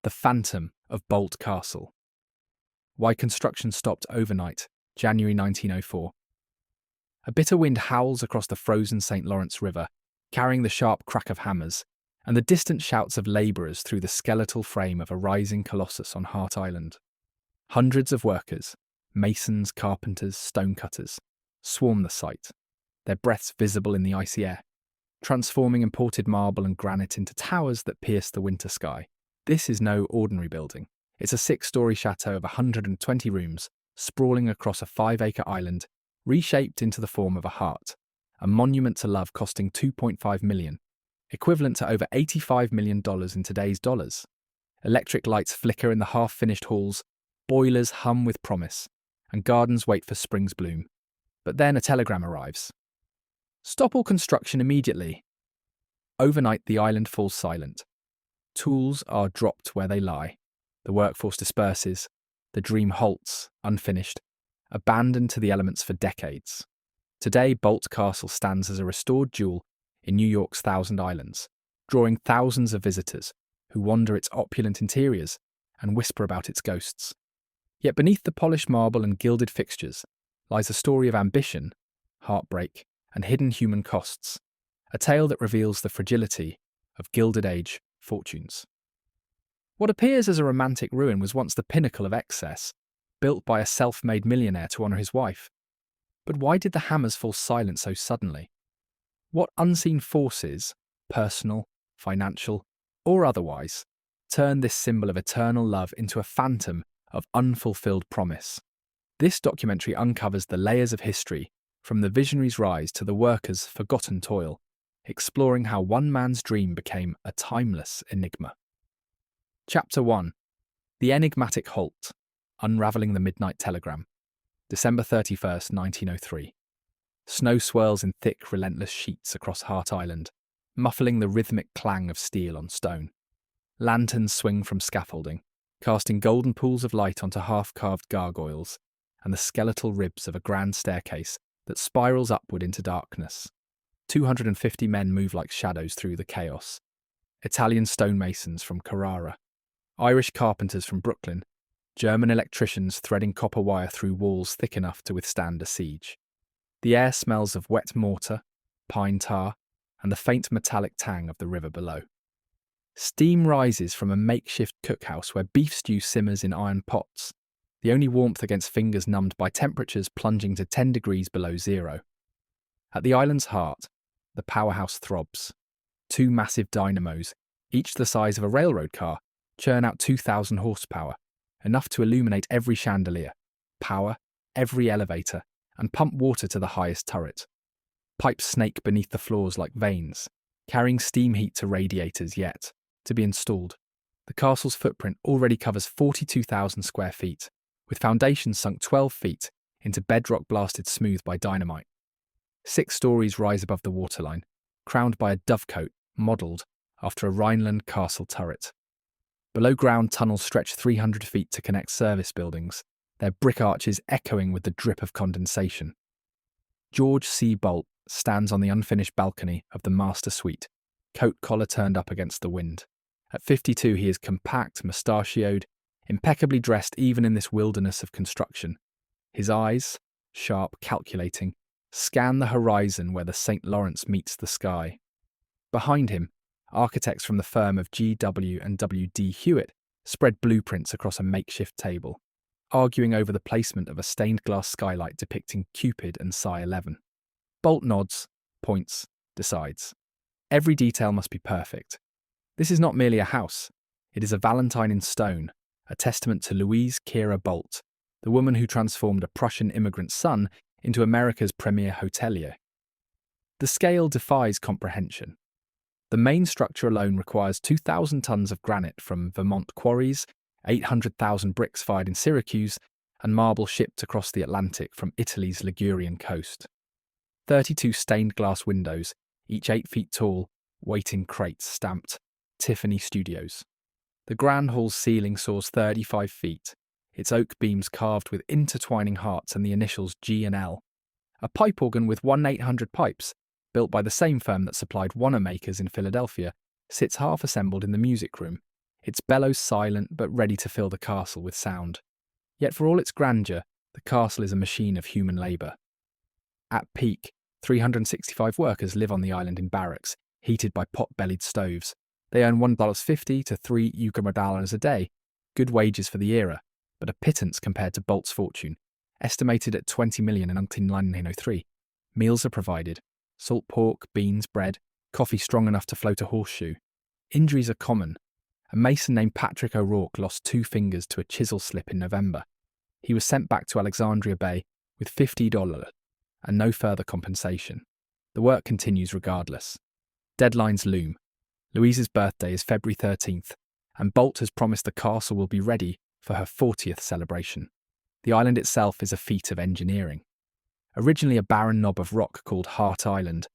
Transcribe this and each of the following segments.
The Phantom of Boldt Castle. Why construction stopped overnight, January 1904. A bitter wind howls across the frozen St. Lawrence River, carrying the sharp crack of hammers and the distant shouts of labourers through the skeletal frame of a rising colossus on Hart Island. Hundreds of workers, masons, carpenters, stonecutters, swarm the site, their breaths visible in the icy air, transforming imported marble and granite into towers that pierce the winter sky. This is no ordinary building. It's a 6-story chateau of 120 rooms, sprawling across a 5-acre island, reshaped into the form of a heart, a monument to love costing $2.5 million, equivalent to over $85 million in today's dollars. Electric lights flicker in the half-finished halls, boilers hum with promise, and gardens wait for spring's bloom. But then a telegram arrives. Stop all construction immediately. Overnight, the island falls silent. Tools are dropped where they lie. The workforce disperses. The dream halts, unfinished, abandoned to the elements for decades. Today, Boldt Castle stands as a restored jewel in New York's Thousand Islands, drawing thousands of visitors who wander its opulent interiors and whisper about its ghosts. Yet beneath the polished marble and gilded fixtures lies a story of ambition, heartbreak, and hidden human costs, a tale that reveals the fragility of Gilded Age fortunes. What appears as a romantic ruin was once the pinnacle of excess, built by a self-made millionaire to honour his wife. But why did the hammers fall silent so suddenly? What unseen forces, personal, financial, or otherwise, turned this symbol of eternal love into a phantom of unfulfilled promise? This documentary uncovers the layers of history, from the visionary's rise to the workers' forgotten toil, exploring how one man's dream became a timeless enigma. Chapter 1. The Enigmatic Halt, Unravelling the Midnight Telegram. December 31st, 1903. Snow swirls in thick, relentless sheets across Hart Island, muffling the rhythmic clang of steel on stone. Lanterns swing from scaffolding, casting golden pools of light onto half-carved gargoyles and the skeletal ribs of a grand staircase that spirals upward into darkness. 250 men move like shadows through the chaos. Italian stonemasons from Carrara, Irish carpenters from Brooklyn, German electricians threading copper wire through walls thick enough to withstand a siege. The air smells of wet mortar, pine tar, and the faint metallic tang of the river below. Steam rises from a makeshift cookhouse where beef stew simmers in iron pots, the only warmth against fingers numbed by temperatures plunging to 10 degrees below zero. At the island's heart, the powerhouse throbs. 2 massive dynamos, each the size of a railroad car, churn out 2,000 horsepower, enough to illuminate every chandelier, power every elevator, and pump water to the highest turret. Pipes snake beneath the floors like veins, carrying steam heat to radiators yet to be installed. The castle's footprint already covers 42,000 square feet, with foundations sunk 12 feet into bedrock blasted smooth by dynamite. 6 stories rise above the waterline, crowned by a dovecote modelled after a Rhineland castle turret. Below ground tunnels stretch 300 feet to connect service buildings, their brick arches echoing with the drip of condensation. George C. Boldt stands on the unfinished balcony of the master suite, coat collar turned up against the wind. At 52, he is compact, mustachioed, impeccably dressed even in this wilderness of construction. His eyes, sharp, calculating, scan the horizon where the St. Lawrence meets the sky. Behind him, architects from the firm of G.W. and W.D. Hewitt spread blueprints across a makeshift table, arguing over the placement of a stained glass skylight depicting Cupid and Psi 11. Boldt nods, points, decides. Every detail must be perfect. This is not merely a house. It is a Valentine in stone, a testament to Louise Boldt, the woman who transformed a Prussian immigrant's son into America's premier hotelier. The scale defies comprehension. The main structure alone requires 2,000 tons of granite from Vermont quarries, 800,000 bricks fired in Syracuse, and marble shipped across the Atlantic from Italy's Ligurian coast. 32 stained glass windows, each 8 feet tall, wait in crates stamped Tiffany Studios. The Grand Hall's ceiling soars 35 feet, its oak beams carved with intertwining hearts and the initials G and L. A pipe organ with 1/800 pipes, built by the same firm that supplied Wanamaker's in Philadelphia, sits half-assembled in the music room, its bellows silent but ready to fill the castle with sound. Yet for all its grandeur, the castle is a machine of human labour. At peak, 365 workers live on the island in barracks, heated by pot-bellied stoves. They earn $1.50 to $3 a day, good wages for the era, but a pittance compared to Boldt's fortune, estimated at $20 million in 1903. Meals are provided: salt pork, beans, bread, coffee strong enough to float a horseshoe. Injuries are common. A mason named Patrick O'Rourke lost 2 fingers to a chisel slip in November. He was sent back to Alexandria Bay with $50 and no further compensation. The work continues regardless. Deadlines loom. Louise's birthday is February 13th, and Boldt has promised the castle will be ready for her 40th celebration. The island itself is a feat of engineering. Originally a barren knob of rock called Hart Island,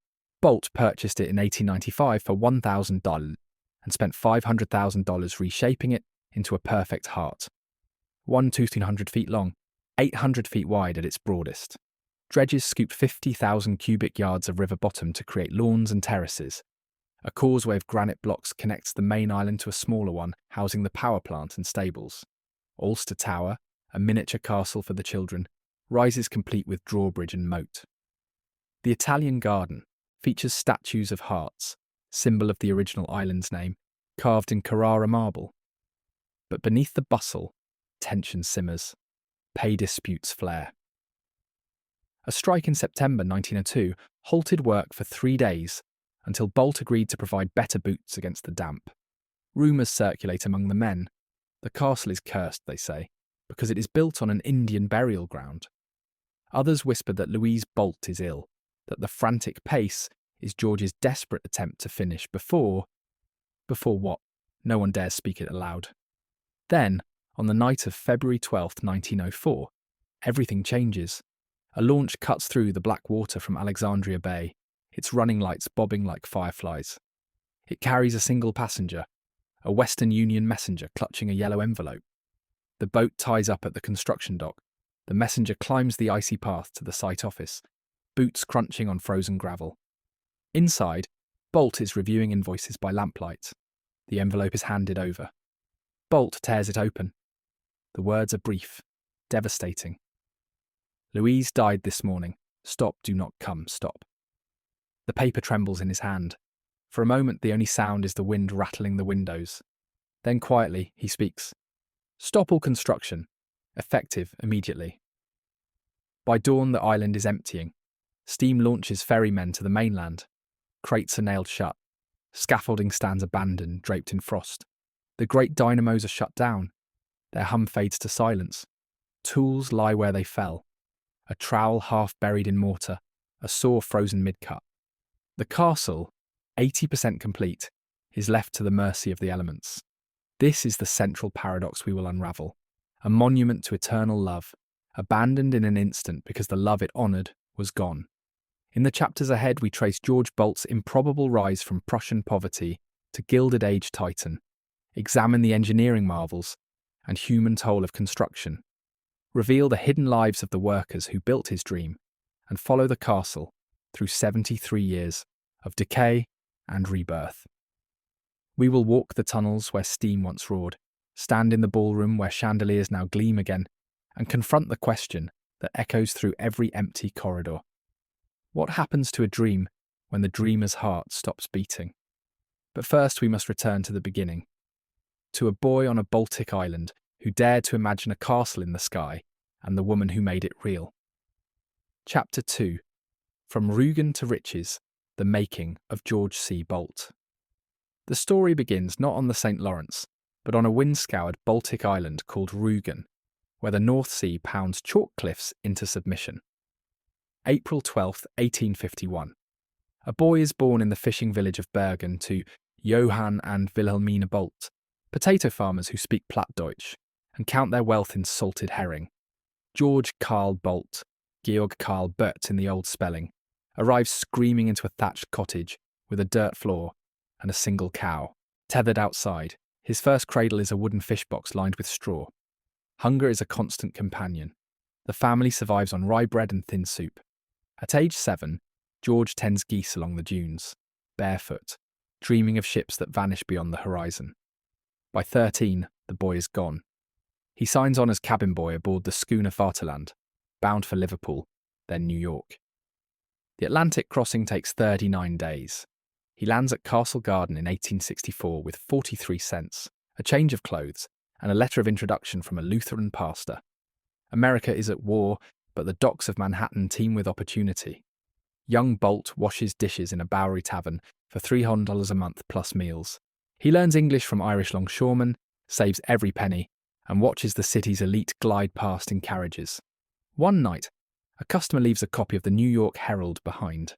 Boldt purchased it in 1895 for $1,000 and spent $500,000 reshaping it into a perfect heart. 1,200 feet long, 800 feet wide at its broadest. Dredges scooped 50,000 cubic yards of river bottom to create lawns and terraces. A causeway of granite blocks connects the main island to a smaller one housing the power plant and stables. Ulster Tower, a miniature castle for the children, rises complete with drawbridge and moat. The Italian garden features statues of hearts, symbol of the original island's name, carved in Carrara marble. But beneath the bustle, tension simmers. Pay disputes flare. A strike in September 1902 halted work for 3 days until Boldt agreed to provide better boots against the damp. Rumours circulate among the men. The castle is cursed, they say, because it is built on an Indian burial ground. Others whisper that Louise Boldt is ill, that the frantic pace is George's desperate attempt to finish before what? No one dares speak it aloud. Then, on the night of February 12th, 1904, everything changes. A launch cuts through the black water from Alexandria Bay, its running lights bobbing like fireflies. It carries a single passenger, a Western Union messenger clutching a yellow envelope. The boat ties up at the construction dock. The messenger climbs the icy path to the site office, boots crunching on frozen gravel. Inside, Boldt is reviewing invoices by lamplight. The envelope is handed over. Boldt tears it open. The words are brief, devastating. Louise died this morning. Stop, do not come, stop. The paper trembles in his hand. For a moment, the only sound is the wind rattling the windows. Then quietly, he speaks. Stop all construction. Effective immediately. By dawn, the island is emptying. Steam launches ferrymen to the mainland. Crates are nailed shut. Scaffolding stands abandoned, draped in frost. The great dynamos are shut down. Their hum fades to silence. Tools lie where they fell. A trowel half buried in mortar, a saw frozen mid-cut. The castle, 80% complete, is left to the mercy of the elements. This is the central paradox we will unravel. A monument to eternal love, abandoned in an instant because the love it honoured was gone. In the chapters ahead, we trace George Boldt's improbable rise from Prussian poverty to Gilded Age titan, examine the engineering marvels and human toll of construction, reveal the hidden lives of the workers who built his dream, and follow the castle through 73 years of decay and rebirth. We will walk the tunnels where steam once roared, stand in the ballroom where chandeliers now gleam again, and confront the question that echoes through every empty corridor. What happens to a dream when the dreamer's heart stops beating? But first we must return to the beginning, to a boy on a Baltic island who dared to imagine a castle in the sky and the woman who made it real. Chapter 2. From Rügen to Riches, the making of George C. Boldt. The story begins not on the St. Lawrence, but on a wind-scoured Baltic island called Rügen, where the North Sea pounds chalk cliffs into submission. April 12, 1851. A boy is born in the fishing village of Bergen to Johann and Wilhelmina Boldt, potato farmers who speak Plattdeutsch and count their wealth in salted herring. George Karl Boldt, Georg Karl Bert in the old spelling, arrives screaming into a thatched cottage with a dirt floor and a single cow. Tethered outside, his first cradle is a wooden fish box lined with straw. Hunger is a constant companion. The family survives on rye bread and thin soup. At age 7, George tends geese along the dunes, barefoot, dreaming of ships that vanish beyond the horizon. By 13, the boy is gone. He signs on as cabin boy aboard the schooner Vaterland, bound for Liverpool, then New York. The Atlantic crossing takes 39 days. He lands at Castle Garden in 1864 with 43 cents, a change of clothes, and a letter of introduction from a Lutheran pastor. America is at war, but the docks of Manhattan teem with opportunity. Young Boldt washes dishes in a Bowery tavern for $300 a month plus meals. He learns English from Irish longshoremen, saves every penny, and watches the city's elite glide past in carriages. One night, a customer leaves a copy of the New York Herald behind.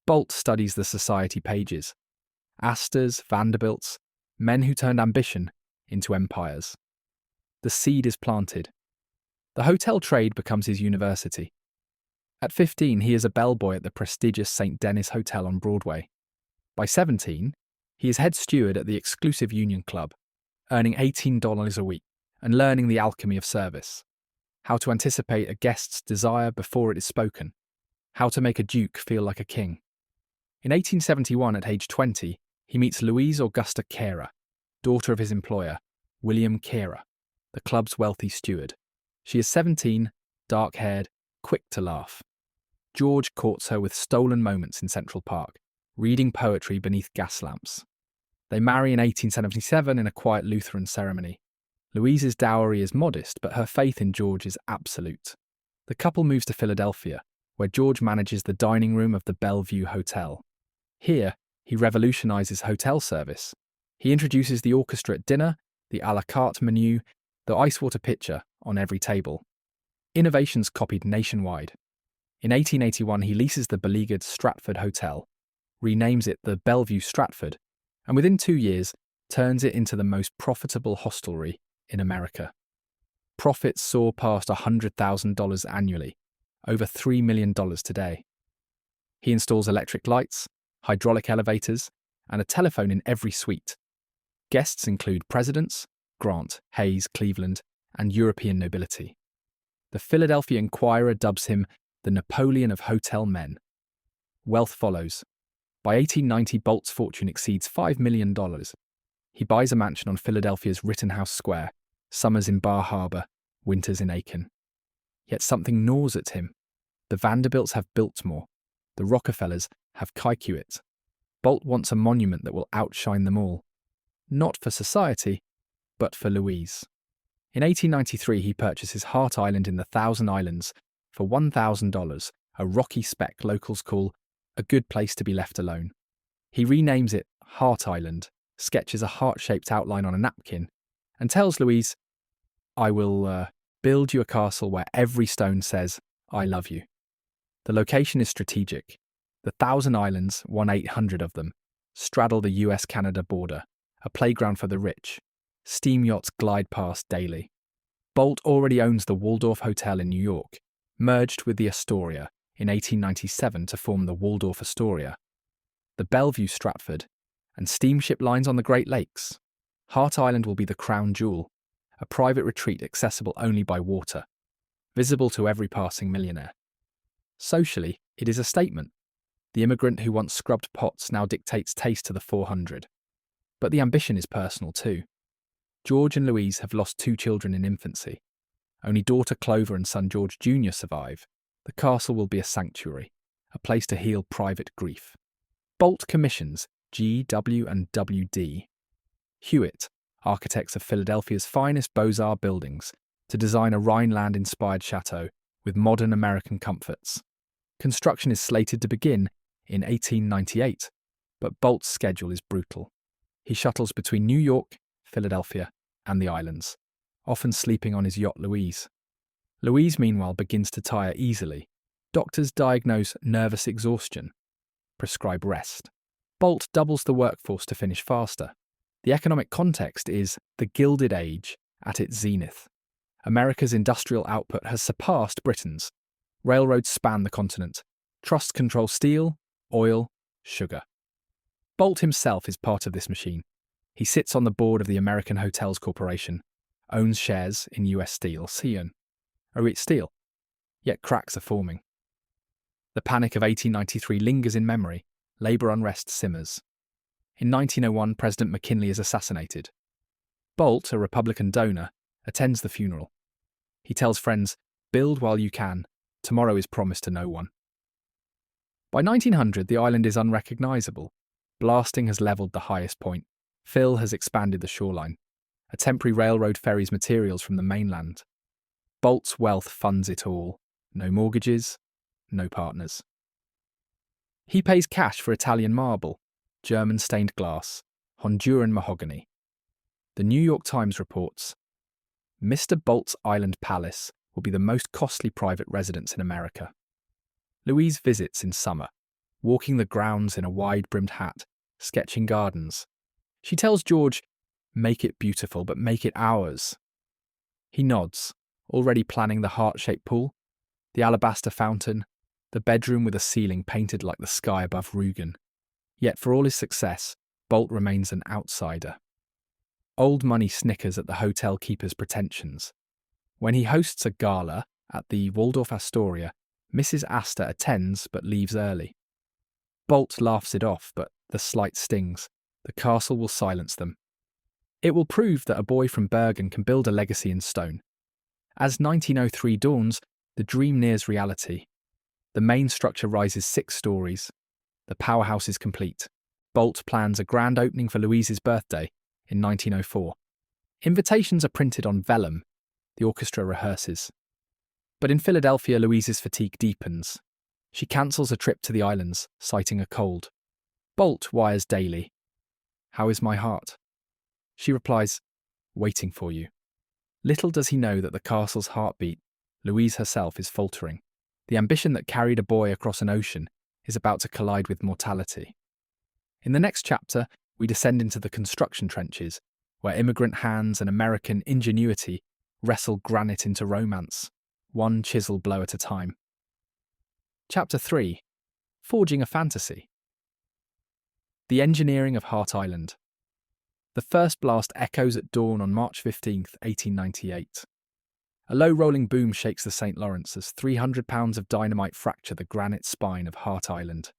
Boldt studies the society pages. Astors, Vanderbilts, men who turned ambition into empires. The seed is planted. The hotel trade becomes his university. At 15, he is a bellboy at the prestigious St. Denis Hotel on Broadway. By 17, he is head steward at the exclusive Union Club, earning $18 a week and learning the alchemy of service. How to anticipate a guest's desire before it is spoken. How to make a duke feel like a king. In 1871, at age 20, he meets Louise Augusta Carer, daughter of his employer, William Carer, the club's wealthy steward. She is 17, dark-haired, quick to laugh. George courts her with stolen moments in Central Park, reading poetry beneath gas lamps. They marry in 1877 in a quiet Lutheran ceremony. Louise's dowry is modest, but her faith in George is absolute. The couple moves to Philadelphia, where George manages the dining room of the Bellevue Hotel. Here, he revolutionizes hotel service. He introduces the orchestra at dinner, the à la carte menu, the ice water pitcher on every table. Innovations copied nationwide. In 1881, he leases the beleaguered Stratford Hotel, renames it the Bellevue Stratford, and within 2 years, turns it into the most profitable hostelry in America. Profits soar past $100,000 annually, over $3 million today. He installs electric lights, hydraulic elevators, and a telephone in every suite. Guests include presidents, Grant, Hayes, Cleveland, and European nobility. The Philadelphia Inquirer dubs him the Napoleon of hotel men. Wealth follows. By 1890, Boldt's fortune exceeds $5 million. He buys a mansion on Philadelphia's Rittenhouse Square, summers in Bar Harbor, winters in Aiken. Yet something gnaws at him. The Vanderbilts have Biltmore. The Rockefellers have Kikuit. Boldt wants a monument that will outshine them all. Not for society, but for Louise. In 1893, he purchases Hart Island in the Thousand Islands for $1,000, a rocky speck locals call a good place to be left alone. He renames it Hart Island, sketches a heart-shaped outline on a napkin, and tells Louise, "I will build you a castle where every stone says, 'I love you.'" The location is strategic. The Thousand Islands, 1/800 of them, straddle the US-Canada border, a playground for the rich. Steam yachts glide past daily. Boldt already owns the Waldorf Hotel in New York, merged with the Astoria in 1897 to form the Waldorf Astoria. The Bellevue Stratford, and steamship lines on the Great Lakes. Hart Island will be the crown jewel, a private retreat accessible only by water, visible to every passing millionaire. Socially, it is a statement. The immigrant who once scrubbed pots now dictates taste to the 400. But the ambition is personal too. George and Louise have lost 2 children in infancy. Only daughter Clover and son George Jr. survive. The castle will be a sanctuary, a place to heal private grief. Boldt commissions G, W, and W.D. Hewitt, architects of Philadelphia's finest Beaux-Arts buildings, to design a Rhineland-inspired chateau with modern American comforts. Construction is slated to begin in 1898, but Boldt's schedule is brutal. He shuttles between New York, Philadelphia, and the islands, often sleeping on his yacht Louise. Louise, meanwhile, begins to tire easily. Doctors diagnose nervous exhaustion, prescribe rest. Boldt doubles the workforce to finish faster. The economic context is the Gilded Age at its zenith. America's industrial output has surpassed Britain's. Railroads span the continent. Trusts control steel, oil, sugar. Boldt himself is part of this machine. He sits on the board of the American Hotels Corporation, owns shares in US Steel, Steel, yet cracks are forming. The panic of 1893 lingers in memory. Labour unrest simmers. In 1901, President McKinley is assassinated. Boldt, a Republican donor, attends the funeral. He tells friends, "Build while you can. Tomorrow is promised to no one." By 1900, the island is unrecognisable. Blasting has levelled the highest point. Fill has expanded the shoreline. A temporary railroad ferries materials from the mainland. Boldt's wealth funds it all. No mortgages, no partners. He pays cash for Italian marble, German stained glass, Honduran mahogany. The New York Times reports, Mr. Boldt's Island Palace will be the most costly private residence in America. Louise visits in summer, walking the grounds in a wide-brimmed hat, sketching gardens. She tells George, "Make it beautiful, but make it ours." He nods, already planning the heart-shaped pool, the alabaster fountain, the bedroom with a ceiling painted like the sky above Rugen. Yet for all his success, Boldt remains an outsider. Old money snickers at the hotel keeper's pretensions. When he hosts a gala at the Waldorf Astoria, Mrs. Astor attends but leaves early. Boldt laughs it off, but the slight stings. The castle will silence them. It will prove that a boy from Bergen can build a legacy in stone. As 1903 dawns, the dream nears reality. The main structure rises 6 stories. The powerhouse is complete. Boldt plans a grand opening for Louise's birthday in 1904. Invitations are printed on vellum. The orchestra rehearses. But in Philadelphia, Louise's fatigue deepens. She cancels a trip to the islands, citing a cold. Boldt wires daily. "How is my heart?" She replies, "Waiting for you." Little does he know that the castle's heartbeat, Louise herself, is faltering. The ambition that carried a boy across an ocean is about to collide with mortality. In the next chapter, we descend into the construction trenches, where immigrant hands and American ingenuity wrestle granite into romance, one chisel blow at a time. Chapter 3. Forging a Fantasy. The engineering of Hart Island. The first blast echoes at dawn on March 15, 1898. A low rolling boom shakes the St. Lawrence as 300 pounds of dynamite fracture the granite spine of Hart Island.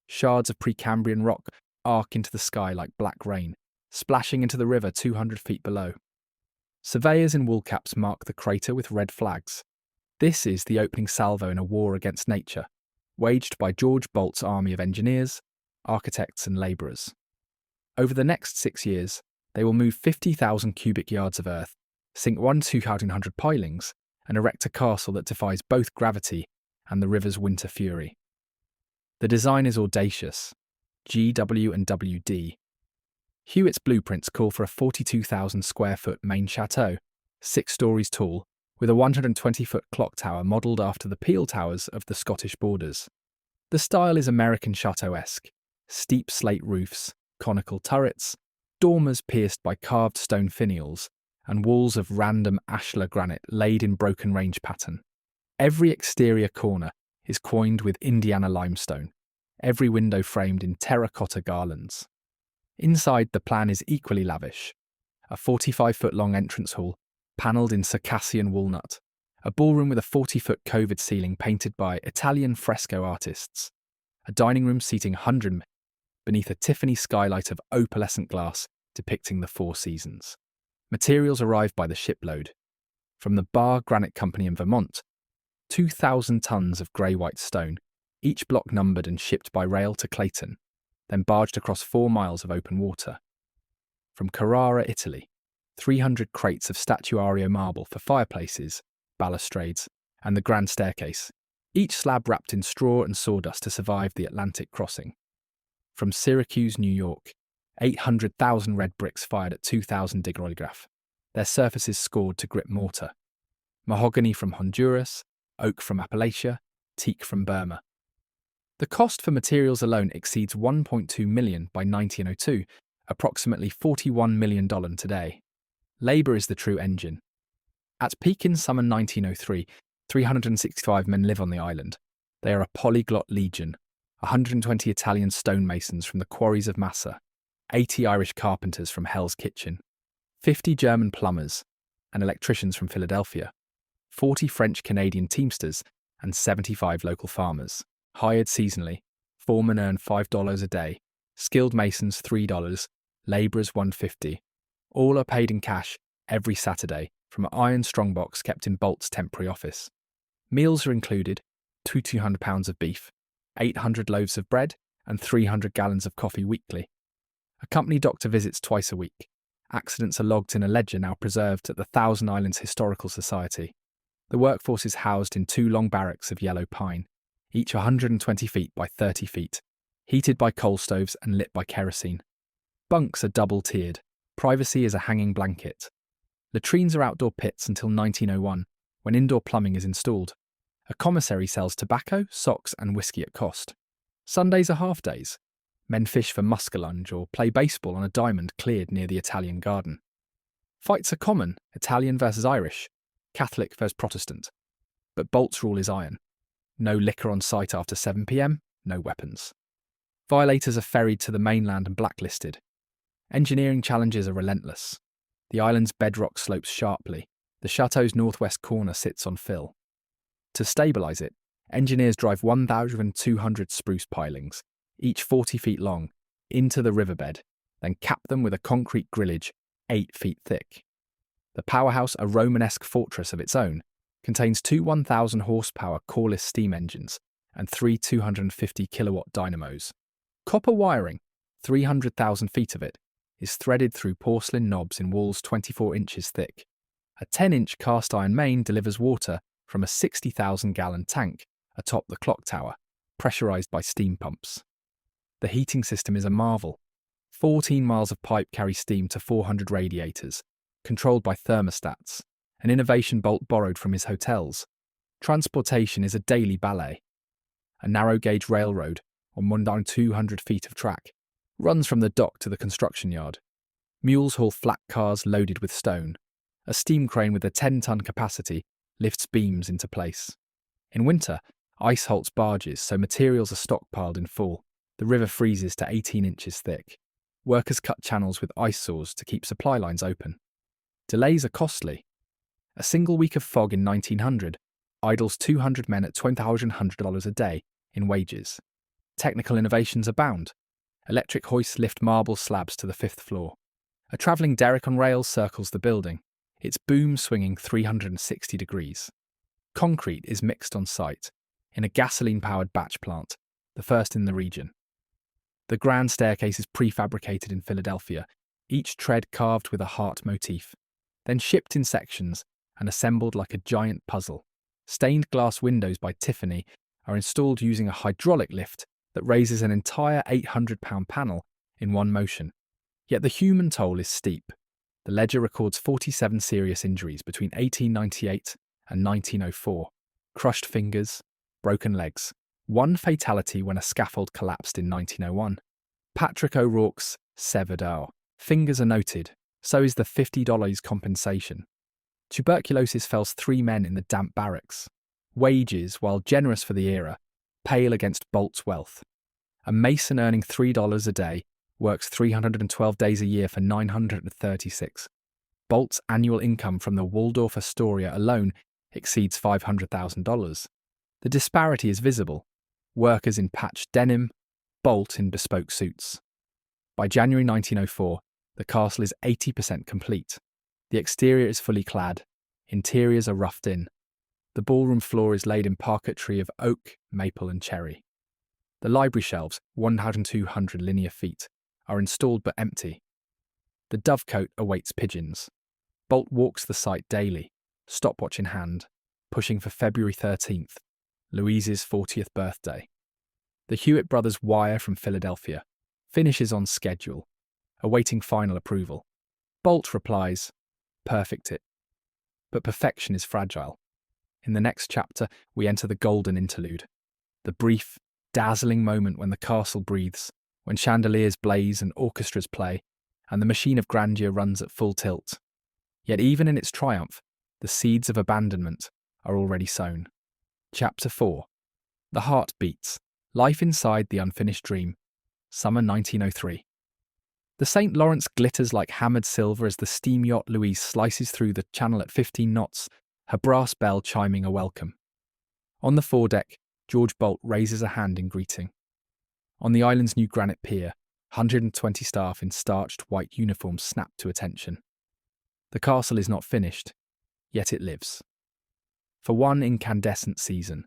Shards of Precambrian rock arc into the sky like black rain, splashing into the river 200 feet below. Surveyors in woolcaps mark the crater with red flags. This is the opening salvo in a war against nature, waged by George Boldt's army of engineers, architects and labourers. Over the next 6 years, they will move 50,000 cubic yards of earth, sink 1,200 pilings, and erect a castle that defies both gravity and the river's winter fury. The design is audacious. G, W and WD. Hewitt's blueprints call for a 42,000 square foot main chateau, 6 stories tall, with a 120-foot clock tower modelled after the peel towers of the Scottish borders. The style is American chateau-esque, steep slate roofs, conical turrets, dormers pierced by carved stone finials, and walls of random ashlar granite laid in broken range pattern. Every exterior corner is coined with Indiana limestone, every window framed in terracotta garlands. Inside, the plan is equally lavish. A 45-foot-long entrance hall, panelled in Circassian walnut, a ballroom with a 40-foot coved ceiling painted by Italian fresco artists, a dining room seating 100 men beneath a Tiffany skylight of opalescent glass depicting the 4 seasons. Materials arrive by the shipload. From the Barr Granite Company in Vermont, 2,000 tons of grey-white stone, each block numbered and shipped by rail to Clayton, then barged across 4 miles of open water. From Carrara, Italy, 300 crates of statuario marble for fireplaces, balustrades, and the grand staircase, each slab wrapped in straw and sawdust to survive the Atlantic crossing. From Syracuse, New York, 800,000 red bricks fired at 2,000 digrograph, their surfaces scored to grip mortar. Mahogany from Honduras, oak from Appalachia, teak from Burma. The cost for materials alone exceeds $1.2 million by 1902, approximately $41 million today. Labour is the true engine. At peak in summer 1903, 365 men live on the island. They are a polyglot legion, 120 Italian stonemasons from the quarries of Massa, 80 Irish carpenters from Hell's Kitchen, 50 German plumbers and electricians from Philadelphia, 40 French-Canadian teamsters and 75 local farmers. Hired seasonally, foremen earn $5 a day, skilled masons $3, labourers $1.50. All are paid in cash every Saturday from an iron strongbox kept in Boldt's temporary office. Meals are included: 200 pounds of beef, 800 loaves of bread, and 300 gallons of coffee weekly. A company doctor visits twice a week. Accidents are logged in a ledger now preserved at the Thousand Islands Historical Society. The workforce is housed in 2 long barracks of yellow pine, each 120 feet by 30 feet, heated by coal stoves and lit by kerosene. Bunks are double-tiered. Privacy is a hanging blanket. Latrines are outdoor pits until 1901, when indoor plumbing is installed. A commissary sells tobacco, socks, and whiskey at cost. Sundays are half-days. Men fish for muskellunge or play baseball on a diamond cleared near the Italian garden. Fights are common: Italian versus Irish, Catholic versus Protestant. But Boldt's rule is iron. No liquor on site after 7 p.m, no weapons. Violators are ferried to the mainland and blacklisted. Engineering challenges are relentless. The island's bedrock slopes sharply. The chateau's northwest corner sits on fill. To stabilise it, engineers drive 1,200 spruce pilings, each 40 feet long, into the riverbed, then cap them with a concrete grillage 8 feet thick. The powerhouse, a Romanesque fortress of its own, contains 2 1,000 horsepower coreless steam engines and 3 250 kilowatt dynamos. Copper wiring, 300,000 feet of it, is threaded through porcelain knobs in walls 24 inches thick. A 10-inch cast iron main delivers water from a 60,000-gallon tank atop the clock tower, pressurized by steam pumps. The heating system is a marvel. 14 miles of pipe carry steam to 400 radiators, controlled by thermostats, an innovation Boldt borrowed from his hotels. Transportation is a daily ballet. A narrow-gauge railroad, on more than 200 feet of track, runs from the dock to the construction yard. Mules haul flat cars loaded with stone. A steam crane with a 10-ton capacity lifts beams into place. In winter, ice halts barges so materials are stockpiled in full. The river freezes to 18 inches thick. Workers cut channels with ice saws to keep supply lines open. Delays are costly. A single week of fog in 1900 idles 200 men at $1,200 a day in wages. Technical innovations abound. Electric hoists lift marble slabs to the 5th floor. A travelling derrick on rails circles the building, its boom swinging 360 degrees. Concrete is mixed on site, in a gasoline-powered batch plant, the first in the region. The grand staircase is prefabricated in Philadelphia, each tread carved with a heart motif, then shipped in sections and assembled like a giant puzzle. Stained glass windows by Tiffany are installed using a hydraulic lift that raises an entire 800-pound panel in one motion. Yet the human toll is steep. The ledger records 47 serious injuries between 1898 and 1904. Crushed fingers, broken legs. 1 fatality when a scaffold collapsed in 1901. Patrick O'Rourke's severed arm. Fingers are noted, so is the $50 compensation. Tuberculosis fells 3 men in the damp barracks. Wages, while generous for the era, pale against Boldt's wealth. A mason earning $3 a day works 312 days a year for 936. Boldt's annual income from the Waldorf Astoria alone exceeds $500,000. The disparity is visible. Workers in patched denim, Boldt in bespoke suits. By January 1904, the castle is 80% complete. The exterior is fully clad. Interiors are roughed in. The ballroom floor is laid in parquetry of oak, maple and cherry. The library shelves, 1,200 linear feet, are installed but empty. The dovecote awaits pigeons. Boldt walks the site daily, stopwatch in hand, pushing for February 13th, Louise's 40th birthday. The Hewitt brothers wire from Philadelphia. Finish is on schedule, awaiting final approval. Boldt replies, "Perfect it." But perfection is fragile. In the next chapter, we enter the golden interlude. The brief, dazzling moment when the castle breathes, when chandeliers blaze and orchestras play, and the machine of grandeur runs at full tilt. Yet even in its triumph, the seeds of abandonment are already sown. Chapter 4. The Heart Beats. Life Inside the Unfinished Dream. Summer 1903. The St. Lawrence glitters like hammered silver as the steam yacht Louise slices through the channel at 15 knots, her brass bell chiming a welcome. On the foredeck, George Boldt raises a hand in greeting. On the island's new granite pier, 120 staff in starched white uniforms snap to attention. The castle is not finished, yet it lives. For one incandescent season,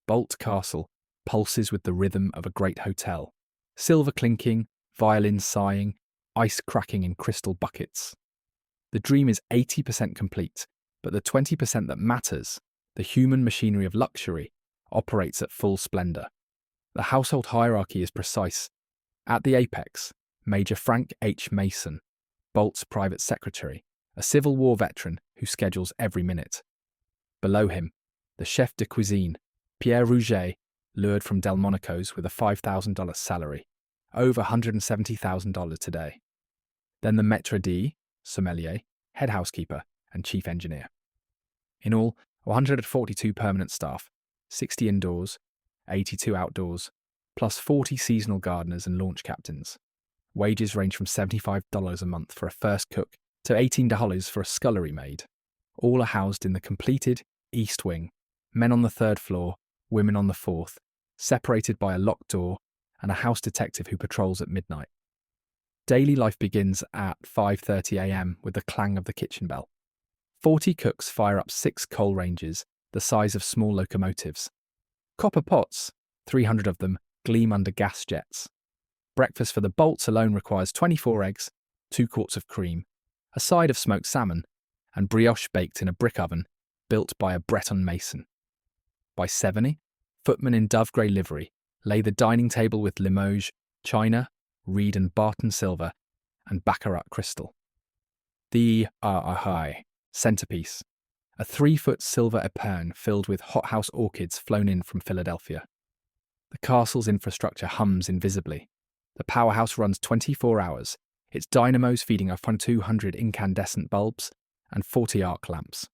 Boldt Castle pulses with the rhythm of a great hotel. Silver clinking, violins sighing, ice cracking in crystal buckets. The dream is 80% complete, but the 20% that matters, the human machinery of luxury, operates at full splendour. The household hierarchy is precise. At the apex, Major Frank H. Mason, Boldt's private secretary, a Civil War veteran who schedules every minute. Below him, the chef de cuisine, Pierre Rouget, lured from Delmonico's with a $5,000 salary, over $170,000 today. Then the maître d', sommelier, head housekeeper, and chief engineer. In all, 142 permanent staff, 60 indoors, 82 outdoors, plus 40 seasonal gardeners and launch captains. Wages range from $75 a month for a first cook to $18 for a scullery maid. All are housed in the completed East Wing, men on the third floor, women on the fourth, separated by a locked door and a house detective who patrols at midnight. Daily life begins at 5:30 a.m. with the clang of the kitchen bell. 40 cooks fire up 6 coal ranges, the size of small locomotives. Copper pots, 300 of them, gleam under gas jets. Breakfast for the Boldts alone requires 24 eggs, 2 quarts of cream, a side of smoked salmon, and brioche baked in a brick oven built by a Breton mason. By 7, footmen in dove grey livery lay the dining table with Limoges, china, reed and Barton silver, and baccarat crystal. The high centerpiece, a 3-foot silver epergne filled with hothouse orchids flown in from Philadelphia. The castle's infrastructure hums invisibly. The powerhouse runs 24 hours, its dynamos feeding off 200 incandescent bulbs and 40 arc lamps.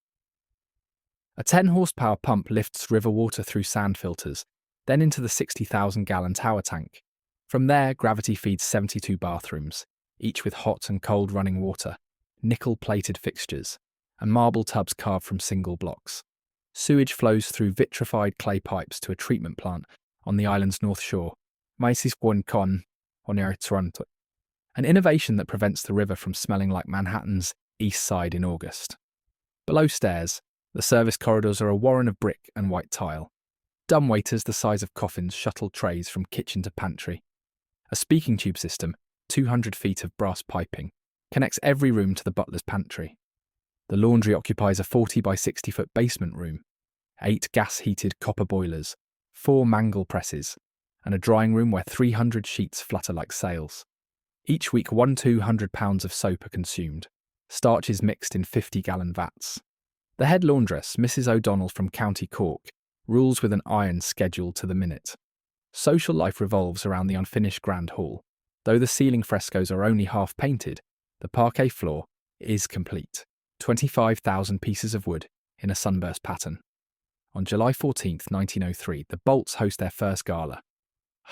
A 10-horsepower pump lifts river water through sand filters, then into the 60,000-gallon tower tank. From there, gravity feeds 72 bathrooms, each with hot and cold running water, nickel-plated fixtures, and marble tubs carved from single blocks. Sewage flows through vitrified clay pipes to a treatment plant on the island's north shore, an innovation that prevents the river from smelling like Manhattan's east side in August. Below stairs, the service corridors are a warren of brick and white tile. Dumbwaiters the size of coffins shuttle trays from kitchen to pantry. A speaking tube system, 200 feet of brass piping, connects every room to the butler's pantry. The laundry occupies a 40 by 60 foot basement room, 8 gas-heated copper boilers, 4 mangle presses, and a drying room where 300 sheets flutter like sails. Each week 200 pounds of soap are consumed. Starch is mixed in 50-gallon vats. The head laundress, Mrs. O'Donnell from County Cork, rules with an iron scheduled to the minute. Social life revolves around the unfinished Grand Hall. Though the ceiling frescoes are only half painted, the parquet floor is complete. 25,000 pieces of wood in a sunburst pattern. On July 14, 1903, the Boldts host their first gala.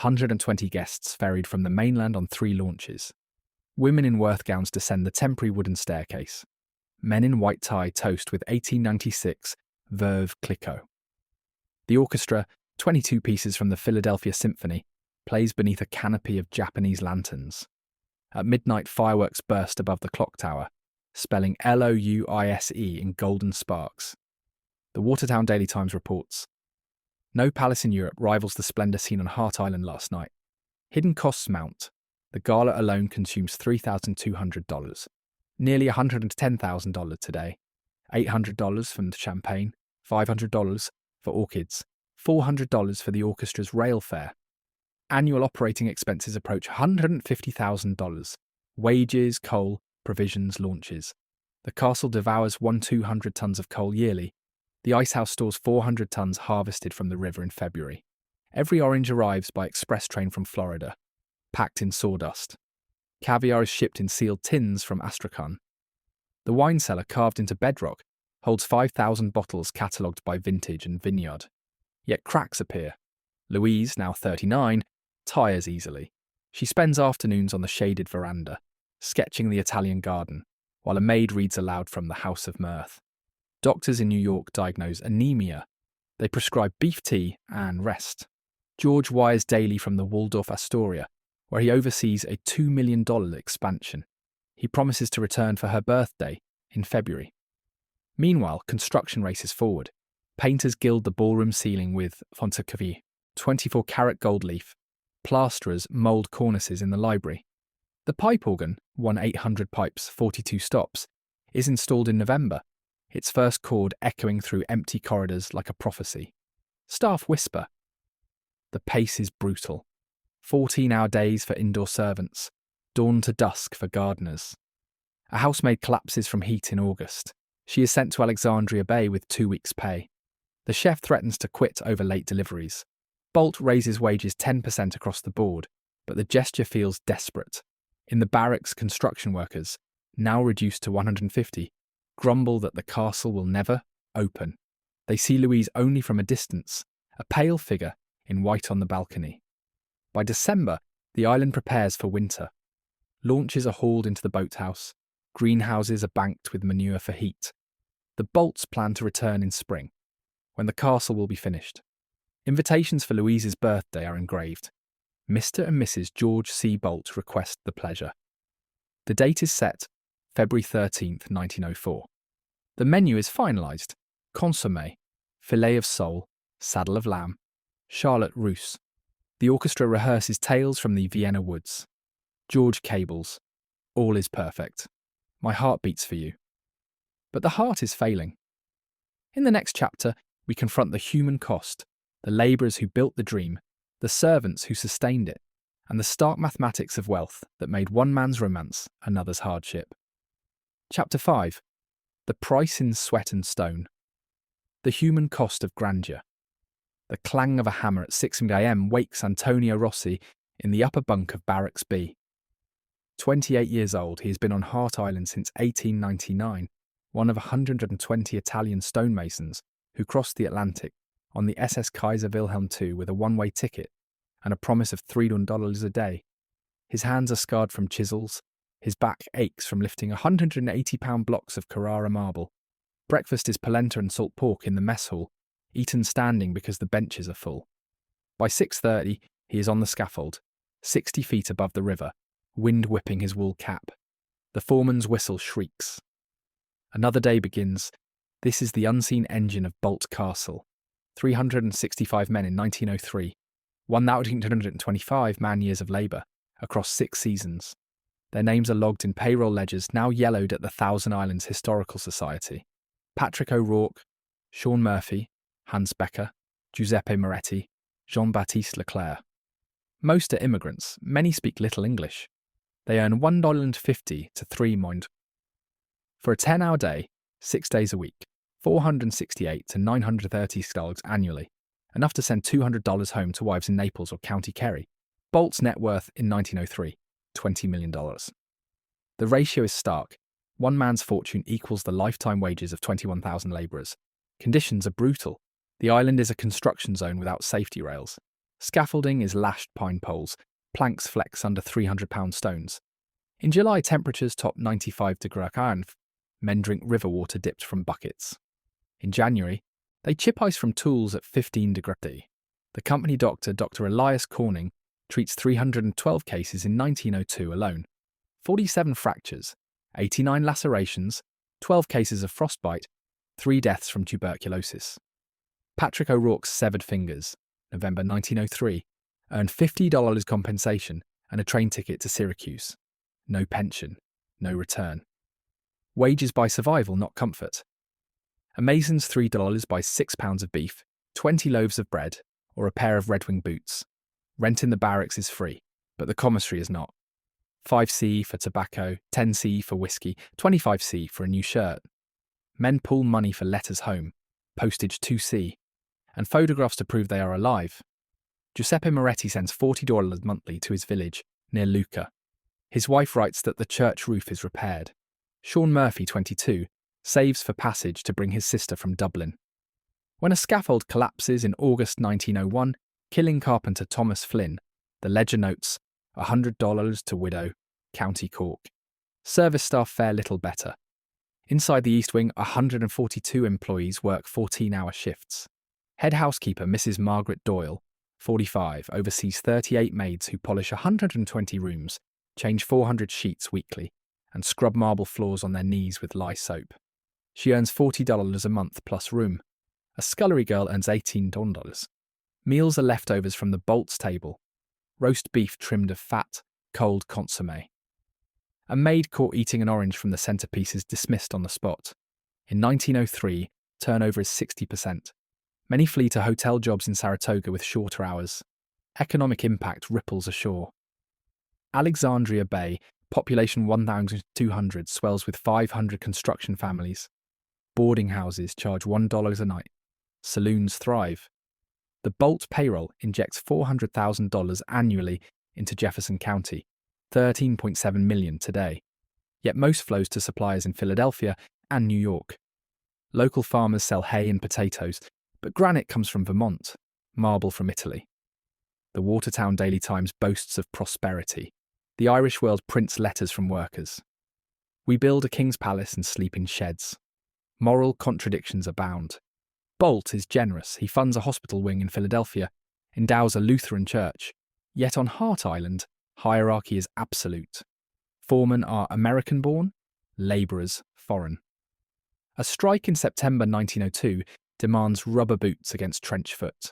120 guests ferried from the mainland on 3 launches. Women in Worth gowns descend the temporary wooden staircase. Men in white tie toast with 1896 Veuve Clicquot. The orchestra, 22 pieces from the Philadelphia Symphony, plays beneath a canopy of Japanese lanterns. At midnight, fireworks burst above the clock tower, spelling Louise in golden sparks. The Watertown Daily Times reports, "No palace in Europe rivals the splendour seen on Hart Island last night. Hidden costs mount. The gala alone consumes $3,200, nearly $110,000 today, $800 from the champagne, $500 for orchids, $400 for the orchestra's rail fare. Annual operating expenses approach $150,000. Wages, coal, provisions, launches. The castle devours 200 tons of coal yearly. The icehouse stores 400 tons harvested from the river in February. Every orange arrives by express train from Florida, packed in sawdust. Caviar is shipped in sealed tins from Astrakhan. The wine cellar, carved into bedrock, holds 5,000 bottles catalogued by vintage and vineyard. Yet cracks appear. Louise, now 39, tires easily. She spends afternoons on the shaded veranda, sketching the Italian garden, while a maid reads aloud from the House of Mirth. Doctors in New York diagnose anemia. They prescribe beef tea and rest. George wires daily from the Waldorf Astoria, where he oversees a $2 million expansion. He promises to return for her birthday in February. Meanwhile, construction races forward. Painters gild the ballroom ceiling with Fontecavi, 24-carat gold leaf. Plasterers mould cornices in the library. The pipe organ, 1/800 pipes, 42 stops, is installed in November, its first chord echoing through empty corridors like a prophecy. Staff whisper. The pace is brutal. 14-hour days for indoor servants, dawn to dusk for gardeners. A housemaid collapses from heat in August. She is sent to Alexandria Bay with 2 weeks' pay. The chef threatens to quit over late deliveries. Boldt raises wages 10% across the board, but the gesture feels desperate. In the barracks, construction workers, now reduced to 150, grumble that the castle will never open. They see Louise only from a distance, a pale figure in white on the balcony. By December, the island prepares for winter. Launches are hauled into the boathouse. Greenhouses are banked with manure for heat. The Boldts plan to return in spring, when the castle will be finished. Invitations for Louise's birthday are engraved. Mr. and Mrs. George C. Boldt request the pleasure. The date is set, February 13th, 1904. The menu is finalised. Consommé, filet of sole, saddle of lamb, charlotte russe. The orchestra rehearses tales from the Vienna woods. George cables. All is perfect. My heart beats for you. But the heart is failing. In the next chapter, we confront the human cost, the labourers who built the dream, the servants who sustained it, and the stark mathematics of wealth that made one man's romance another's hardship. Chapter 5. The price in sweat and stone. The human cost of grandeur. The clang of a hammer at 6 a.m. wakes Antonio Rossi in the upper bunk of Barracks B. 28 years old, he has been on Hart Island since 1899, one of 120 Italian stonemasons who crossed the Atlantic on the SS Kaiser Wilhelm II with a one-way ticket and a promise of $300 a day. His hands are scarred from chisels, his back aches from lifting 180-pound blocks of Carrara marble. Breakfast is polenta and salt pork in the mess hall, eaten standing because the benches are full. By 6:30, he is on the scaffold, 60 feet above the river, wind whipping his wool cap. The foreman's whistle shrieks. Another day begins. This is the unseen engine of Boldt Castle. 365 men in 1903, 1,825 man-years of labour, across 6 seasons. Their names are logged in payroll ledgers now yellowed at the Thousand Islands Historical Society. Patrick O'Rourke, Sean Murphy, Hans Becker, Giuseppe Moretti, Jean-Baptiste Leclerc. Most are immigrants, many speak little English. They earn $1.50 to £3. For a 10-hour day, 6 days a week, 468 to 930 skulls annually, enough to send $200 home to wives in Naples or County Kerry. Boldt's net worth in 1903, $20 million. The ratio is stark. One man's fortune equals the lifetime wages of 21,000 labourers. Conditions are brutal. The island is a construction zone without safety rails. Scaffolding is lashed pine poles. Planks flex under 300-pound stones. In July, temperatures top 95 degrees Fahrenheit. Men drink river water dipped from buckets. In January, they chip ice from tools at 15 degrees. The company doctor, Dr. Elias Corning, treats 312 cases in 1902 alone. 47 fractures, 89 lacerations, 12 cases of frostbite, 3 deaths from tuberculosis. Patrick O'Rourke's severed fingers, November 1903, earned $50 compensation and a train ticket to Syracuse. No pension, no return. Wages by survival, not comfort. A mason's $3 buys 6 pounds of beef, 20 loaves of bread, or a pair of Red Wing boots. Rent in the barracks is free, but the commissary is not. 5C for tobacco, 10C for whiskey, 25C for a new shirt. Men pool money for letters home, postage 2C, and photographs to prove they are alive. Giuseppe Moretti sends $40 monthly to his village, near Lucca. His wife writes that the church roof is repaired. Sean Murphy, 22, saves for passage to bring his sister from Dublin. When a scaffold collapses in August 1901, killing carpenter Thomas Flynn, the ledger notes, $100 to widow, County Cork. Service staff fare little better. Inside the East Wing, 142 employees work 14-hour shifts. Head housekeeper Mrs. Margaret Doyle, 45, oversees 38 maids who polish 120 rooms, change 400 sheets weekly, and scrub marble floors on their knees with lye soap. She earns $40 a month plus room. A scullery girl earns $18. Meals are leftovers from the Boldt's table. Roast beef trimmed of fat, cold consommé. A maid caught eating an orange from the centrepiece is dismissed on the spot. In 1903, turnover is 60%. Many flee to hotel jobs in Saratoga with shorter hours. Economic impact ripples ashore. Alexandria Bay, population 1,200, swells with 500 construction families. Boarding houses charge $1 a night. Saloons thrive. The Boldt payroll injects $400,000 annually into Jefferson County, $13.7 million today. Yet most flows to suppliers in Philadelphia and New York. Local farmers sell hay and potatoes, but granite comes from Vermont, marble from Italy. The Watertown Daily Times boasts of prosperity. The Irish World prints letters from workers. We build a king's palace and sleep in sheds. Moral contradictions abound. Boldt is generous. He funds a hospital wing in Philadelphia, endows a Lutheran church. Yet on Hart Island, hierarchy is absolute. Foremen are American-born, labourers foreign. A strike in September 1902 demands rubber boots against trench foot.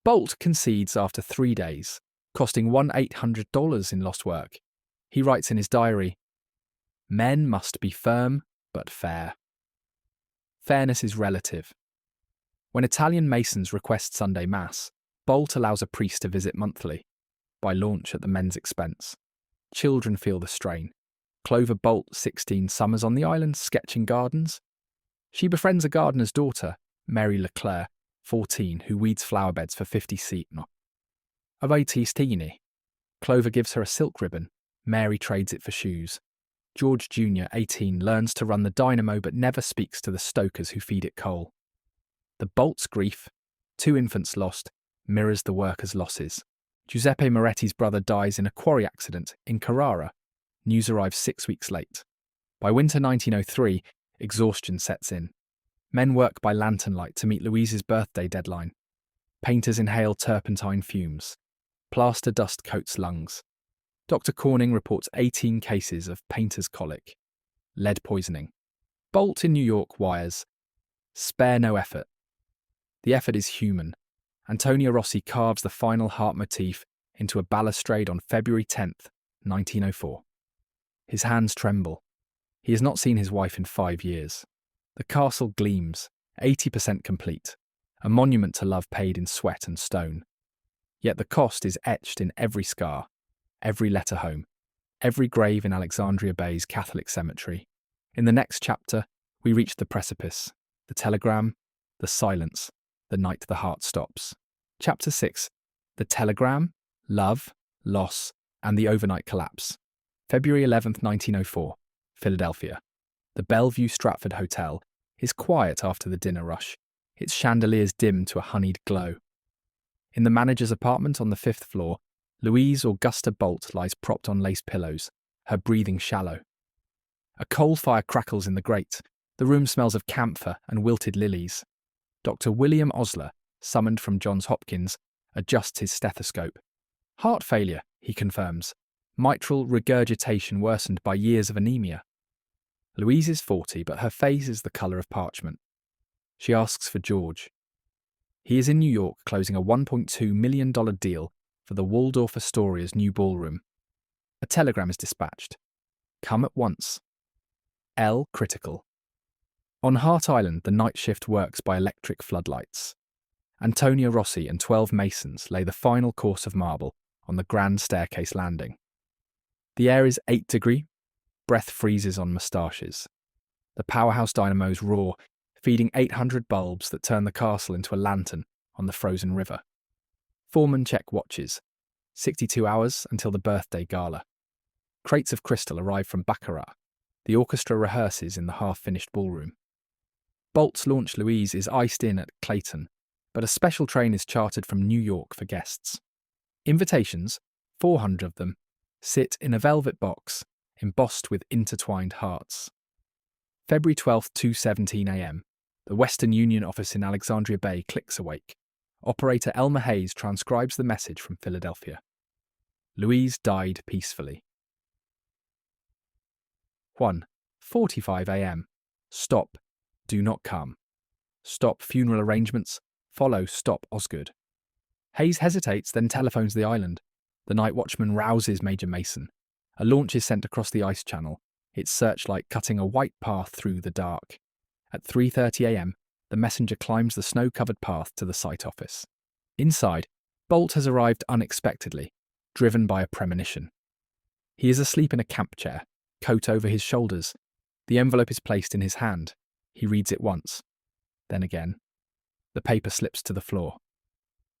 Boldt concedes after 3 days, costing $1,800 in lost work. He writes in his diary, "Men must be firm but fair." Fairness is relative. When Italian Masons request Sunday Mass, Boldt allows a priest to visit monthly, by launch at the men's expense. Children feel the strain. Clover Boldt, 16, summers on the island, sketching gardens. She befriends a gardener's daughter, Mary Leclerc, 14, who weeds flower beds for 50 cents. Avaitistini. Clover gives her a silk ribbon. Mary trades it for shoes. George Jr., 18, learns to run the dynamo but never speaks to the stokers who feed it coal. The Boldt's grief, 2 infants lost, mirrors the workers' losses. Giuseppe Moretti's brother dies in a quarry accident in Carrara. News arrives 6 weeks late. By winter 1903, exhaustion sets in. Men work by lantern light to meet Louise's birthday deadline. Painters inhale turpentine fumes. Plaster dust coats lungs. Dr. Corning reports 18 cases of painter's colic. Lead poisoning. Boldt in New York wires, "Spare no effort." The effort is human. Antonio Rossi carves the final heart motif into a balustrade on February 10th, 1904. His hands tremble. He has not seen his wife in 5 years. The castle gleams, 80% complete, a monument to love paid in sweat and stone. Yet the cost is etched in every scar, every letter home, every grave in Alexandria Bay's Catholic cemetery. In the next chapter, we reach the precipice, the telegram, the silence, the night the heart stops. Chapter 6, the telegram, love, loss, and the overnight collapse. February 11th, 1904, Philadelphia. The Bellevue Stratford Hotel is quiet after the dinner rush, its chandeliers dim to a honeyed glow. In the manager's apartment on the 5th floor, Louise Augusta Boldt lies propped on lace pillows, her breathing shallow. A coal fire crackles in the grate. The room smells of camphor and wilted lilies. Dr. William Osler, summoned from Johns Hopkins, adjusts his stethoscope. Heart failure, he confirms. Mitral regurgitation worsened by years of anemia. Louise is 40, but her face is the colour of parchment. She asks for George. He is in New York closing a $1.2 million deal for the Waldorf Astoria's new ballroom. A telegram is dispatched. Come at once. L. Critical. On Hart Island, the night shift works by electric floodlights. Antonio Rossi and 12 masons lay the final course of marble on the grand staircase landing. The air is 8 degrees. Breath freezes on moustaches. The powerhouse dynamos roar, feeding 800 bulbs that turn the castle into a lantern on the frozen river. Foremen check watches. 62 hours until the birthday gala. Crates of crystal arrive from Baccarat. The orchestra rehearses in the half-finished ballroom. Boldt's launch Louise is iced in at Clayton, but a special train is chartered from New York for guests. Invitations, 400 of them, sit in a velvet box embossed with intertwined hearts. February 12th, 2:17 a.m. The Western Union office in Alexandria Bay clicks awake. Operator Elmer Hayes transcribes the message from Philadelphia. Louise died peacefully. 1:45 a.m. Stop. Do not come. Stop funeral arrangements. Follow. Stop Osgood. Hayes hesitates, then telephones the island. The night watchman rouses Major Mason. A launch is sent across the ice channel, its searchlight cutting a white path through the dark. At 3:30 a.m., the messenger climbs the snow-covered path to the site office. Inside, Boldt has arrived unexpectedly, driven by a premonition. He is asleep in a camp chair, coat over his shoulders. The envelope is placed in his hand. He reads it once, then again. The paper slips to the floor.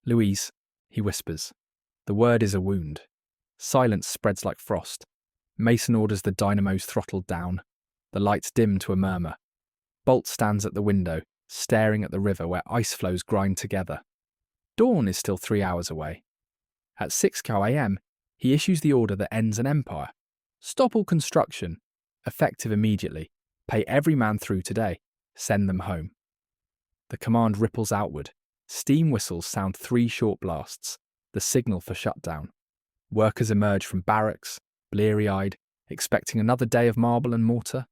"Louise," he whispers. The word is a wound. Silence spreads like frost. Mason orders the dynamos throttled down. The lights dim to a murmur. Boldt stands at the window, staring at the river where ice floes grind together. Dawn is still 3 hours away. At 6 a.m., he issues the order that ends an empire. Stop all construction. Effective immediately. Pay every man through today. Send them home. The command ripples outward. Steam whistles sound 3 short blasts, the signal for shutdown. Workers emerge from barracks, bleary-eyed, expecting another day of marble and mortar.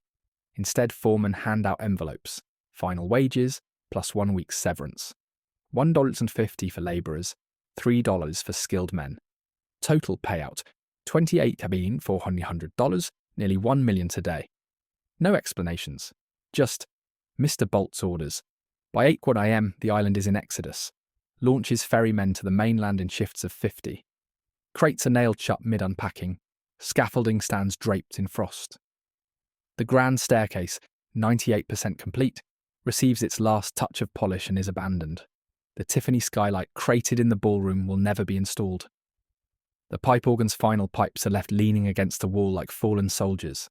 Instead, foremen hand out envelopes, final wages, plus 1 week's severance. $1.50 for labourers, $3 for skilled men. Total payout, $28,400, nearly $1 million today. No explanations, just Mr. Boldt's orders. By 8 a.m., the island is in exodus. Launches ferry men to the mainland in shifts of 50. Crates are nailed shut mid-unpacking. Scaffolding stands draped in frost. The grand staircase, 98% complete, receives its last touch of polish and is abandoned. The Tiffany skylight crated in the ballroom will never be installed. The pipe organ's final pipes are left leaning against the wall like fallen soldiers.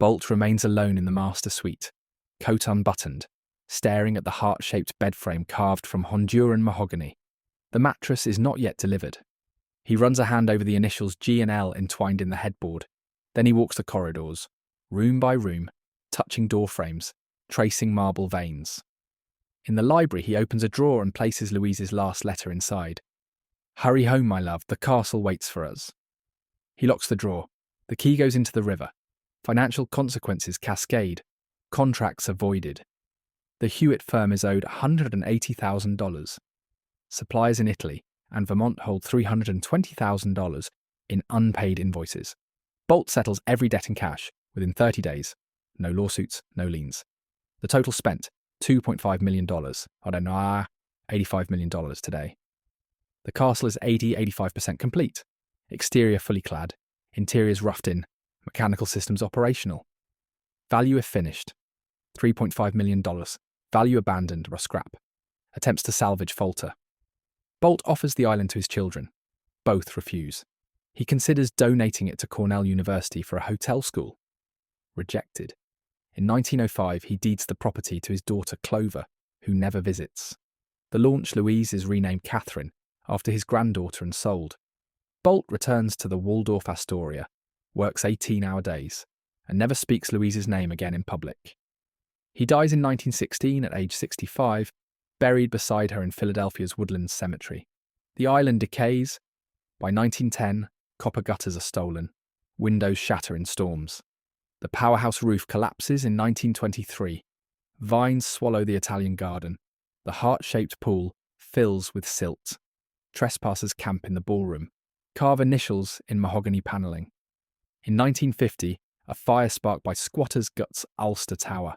Boldt remains alone in the master suite, coat unbuttoned, staring at the heart-shaped bed frame carved from Honduran mahogany. The mattress is not yet delivered. He runs a hand over the initials G and L entwined in the headboard. Then he walks the corridors, room by room, touching door frames, tracing marble veins. In the library, he opens a drawer and places Louise's last letter inside. "Hurry home, my love, the castle waits for us." He locks the drawer. The key goes into the river. Financial consequences cascade. Contracts are voided. The Hewitt firm is owed $180,000. Suppliers in Italy and Vermont hold $320,000 in unpaid invoices. Boldt settles every debt in cash within 30 days. No lawsuits, no liens. The total spent, $2.5 million. I don't know, $85 million today. The castle is 85% complete. Exterior fully clad. Interiors roughed in. Mechanical systems operational. Value if finished, $3.5 million. Value abandoned or scrap. Attempts to salvage falter. Boldt offers the island to his children. Both refuse. He considers donating it to Cornell University for a hotel school. Rejected. In 1905, he deeds the property to his daughter Clover, who never visits. The launch Louise is renamed Catherine, after his granddaughter, and sold. Boldt returns to the Waldorf Astoria, works 18-hour days, and never speaks Louise's name again in public. He dies in 1916 at age 65, buried beside her in Philadelphia's Woodlands Cemetery. The island decays. By 1910, copper gutters are stolen. Windows shatter in storms. The powerhouse roof collapses in 1923. Vines swallow the Italian garden. The heart-shaped pool fills with silt. Trespassers camp in the ballroom, carve initials in mahogany panelling. In 1950, a fire sparked by squatters guts Ulster Tower.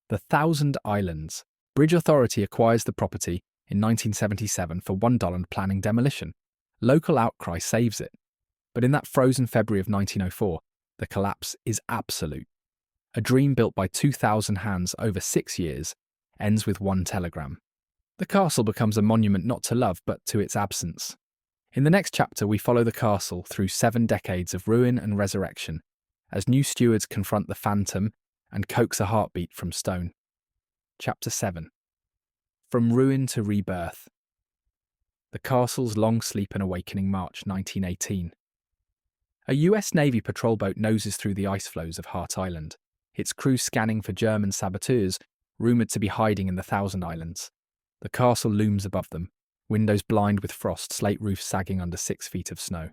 The Thousand Islands. Bridge Authority acquires the property in 1977 for $1 planning demolition. Local outcry saves it. But in that frozen February of 1904, the collapse is absolute. A dream built by 2,000 hands over 6 years ends with one telegram. The castle becomes a monument not to love, but to its absence. In the next chapter, we follow the castle through 7 decades of ruin and resurrection, as new stewards confront the phantom and coax a heartbeat from stone. Chapter 7. From Ruin to Rebirth. The castle's long sleep and awakening, March 1918. A US Navy patrol boat noses through the ice floes of Hart Island, its crew scanning for German saboteurs rumoured to be hiding in the Thousand Islands. The castle looms above them, windows blind with frost, slate roofs sagging under 6 feet of snow.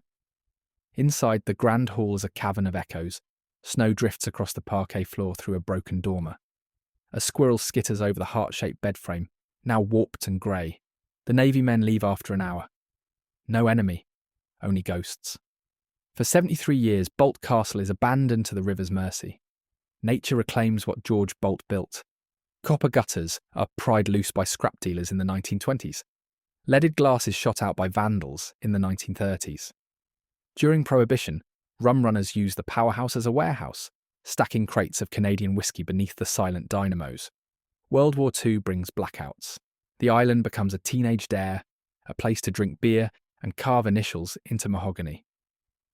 Inside, the grand hall is a cavern of echoes. Snow drifts across the parquet floor through a broken dormer. A squirrel skitters over the heart-shaped bed frame, now warped and grey. The Navy men leave after an hour. No enemy, only ghosts. For 73 years, Boldt Castle is abandoned to the river's mercy. Nature reclaims what George Boldt built. Copper gutters are pried loose by scrap dealers in the 1920s. Leaded glass is shot out by vandals in the 1930s. During Prohibition, rum runners used the powerhouse as a warehouse, stacking crates of Canadian whiskey beneath the silent dynamos. World War II brings blackouts. The island becomes a teenage dare, a place to drink beer and carve initials into mahogany.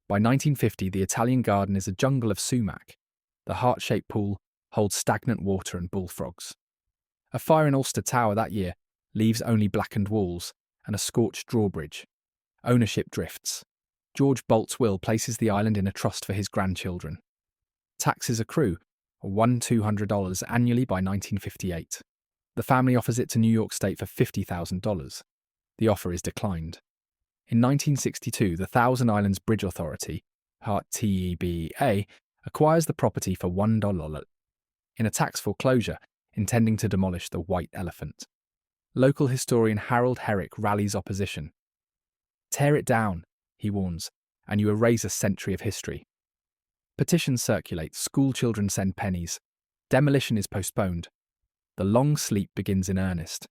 By 1950, the Italian garden is a jungle of sumac. The heart-shaped pool holds stagnant water and bullfrogs. A fire in Ulster Tower that year leaves only blackened walls and a scorched drawbridge. Ownership drifts. George Boldt's will places the island in a trust for his grandchildren. Taxes accrue, $1,200 annually by 1958. The family offers it to New York State for $50,000. The offer is declined. In 1962, the Thousand Islands Bridge Authority, TEBA, acquires the property for $1 in a tax foreclosure intending to demolish the White Elephant. Local historian Harold Herrick rallies opposition. "Tear it down," he warns, "and you erase a century of history." Petitions circulate, school children send pennies. Demolition is postponed. The long sleep begins in earnest.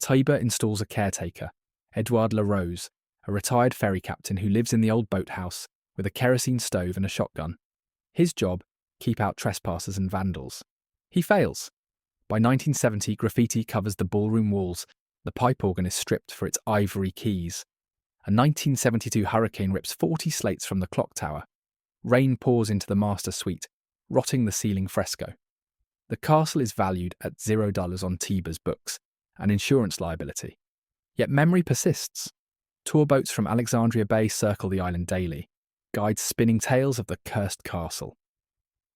Tiber installs a caretaker, Edouard LaRose, a retired ferry captain who lives in the old boathouse with a kerosene stove and a shotgun. His job, keep out trespassers and vandals. He fails. By 1970, graffiti covers the ballroom walls. The pipe organ is stripped for its ivory keys. A 1972 hurricane rips 40 slates from the clock tower. Rain pours into the master suite, rotting the ceiling fresco. The castle is valued at $0 on Tiber's books, an insurance liability. Yet memory persists. Tour boats from Alexandria Bay circle the island daily, guides spinning tales of the cursed castle.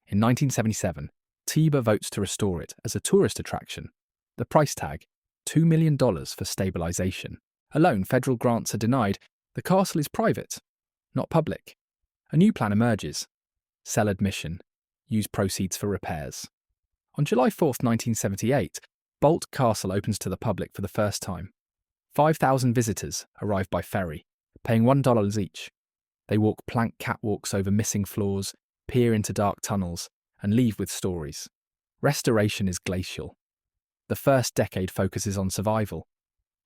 In 1977, Tiber votes to restore it as a tourist attraction. The price tag, $2 million for stabilisation. Alone, federal grants are denied. The castle is private, not public. A new plan emerges. Sell admission. Use proceeds for repairs. On July 4th, 1978, Boldt Castle opens to the public for the first time. 5,000 visitors arrive by ferry, paying $1 each. They walk plank catwalks over missing floors, peer into dark tunnels, and leave with stories. Restoration is glacial. The first decade focuses on survival.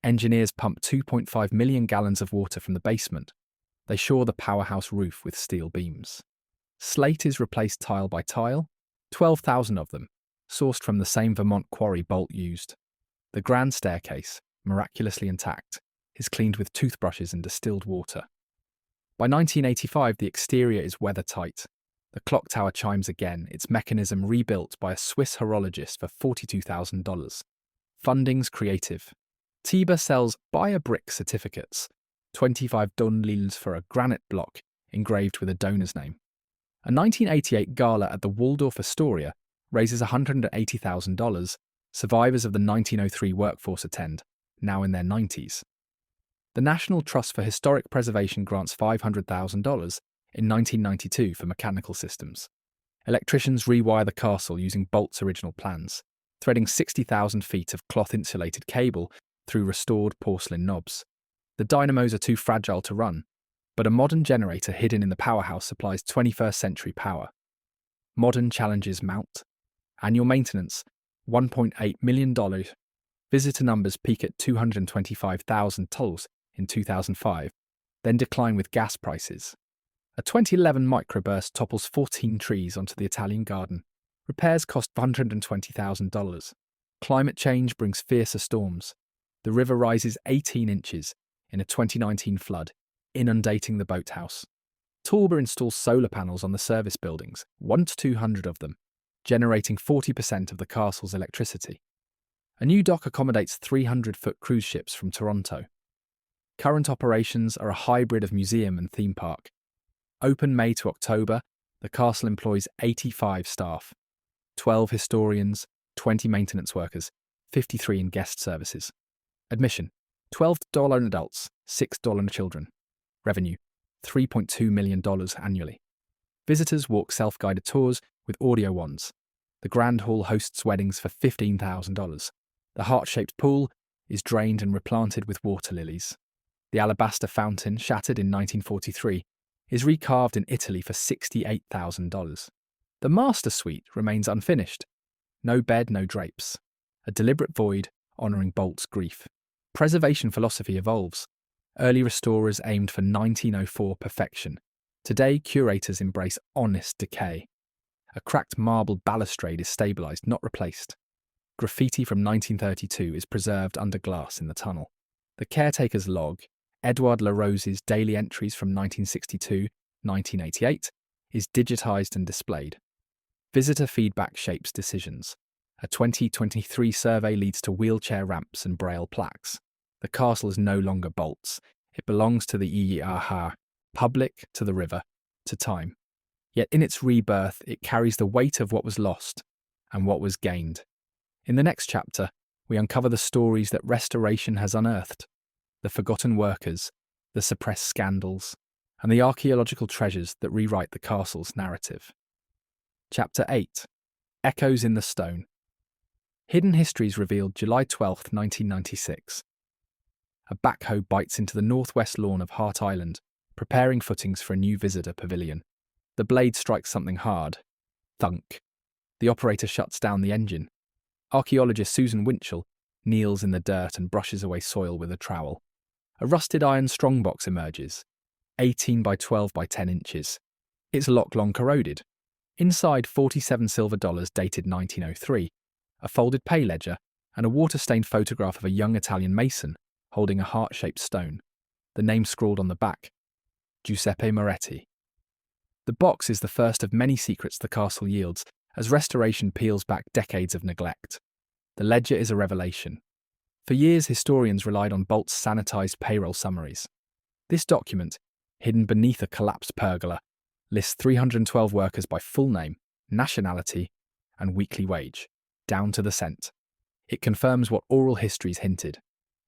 Engineers pump 2.5 million gallons of water from the basement. They shore the powerhouse roof with steel beams. Slate is replaced tile by tile, 12,000 of them, sourced from the same Vermont quarry Boldt used. The grand staircase, miraculously intact, is cleaned with toothbrushes and distilled water. By 1985, the exterior is weather-tight. The clock tower chimes again, its mechanism rebuilt by a Swiss horologist for $42,000. Funding's creative. Tiber sells buy-a-brick certificates, 25 $. For a granite block engraved with a donor's name. A 1988 gala at the Waldorf Astoria raises $180,000. Survivors of the 1903 workforce attend, now in their 90s. The National Trust for Historic Preservation grants $500,000 in 1992 for mechanical systems. Electricians rewire the castle using Boldt's original plans, threading 60,000 feet of cloth-insulated cable through restored porcelain knobs. The dynamos are too fragile to run, but a modern generator hidden in the powerhouse supplies 21st century power. Modern challenges mount. Annual maintenance, $1.8 million. Visitor numbers peak at 225,000 tolls in 2005, then decline with gas prices. A 2011 microburst topples 14 trees onto the Italian garden. Repairs cost $120,000. Climate change brings fiercer storms. The river rises 18 inches in a 2019 flood, inundating the boathouse. Torber installs solar panels on the service buildings, 1 to 200 of them, generating 40% of the castle's electricity. A new dock accommodates 300-foot cruise ships from Toronto. Current operations are a hybrid of museum and theme park. Open May to October, the castle employs 85 staff, 12 historians, 20 maintenance workers, 53 in guest services. Admission, $12 adults, $6 children. Revenue, $3.2 million annually. Visitors walk self-guided tours with audio wands. The Grand Hall hosts weddings for $15,000. The heart-shaped pool is drained and replanted with water lilies. The alabaster fountain, shattered in 1943, is recarved in Italy for $68,000. The master suite remains unfinished. No bed, no drapes. A deliberate void honouring Boldt's grief. Preservation philosophy evolves. Early restorers aimed for 1904 perfection. Today, curators embrace honest decay. A cracked marble balustrade is stabilised, not replaced. Graffiti from 1932 is preserved under glass in the tunnel. The caretaker's log, Edouard Larose's daily entries from 1962-1988, is digitised and displayed. Visitor feedback shapes decisions. A 2023 survey leads to wheelchair ramps and braille plaques. The castle is no longer Boldt's. It belongs to the EEAH, public, to the river, to time. Yet in its rebirth, it carries the weight of what was lost and what was gained. In the next chapter, we uncover the stories that restoration has unearthed, the forgotten workers, the suppressed scandals, and the archaeological treasures that rewrite the castle's narrative. Chapter 8. Echoes in the Stone. Hidden Histories revealed July 12, 1996. A backhoe bites into the northwest lawn of Hart Island, preparing footings for a new visitor pavilion. The blade strikes something hard. Thunk. The operator shuts down the engine. Archaeologist Susan Winchell kneels in the dirt and brushes away soil with a trowel. A rusted iron strongbox emerges, 18 by 12 by 10 inches. Its lock long corroded. Inside, 47 silver dollars dated 1903, a folded pay ledger, and a water-stained photograph of a young Italian mason holding a heart-shaped stone. The name scrawled on the back, Giuseppe Moretti. The box is the first of many secrets the castle yields as restoration peels back decades of neglect. The ledger is a revelation. For years, historians relied on Boldt's sanitized payroll summaries. This document, hidden beneath a collapsed pergola, lists 312 workers by full name, nationality, and weekly wage, down to the cent. It confirms what oral histories hinted: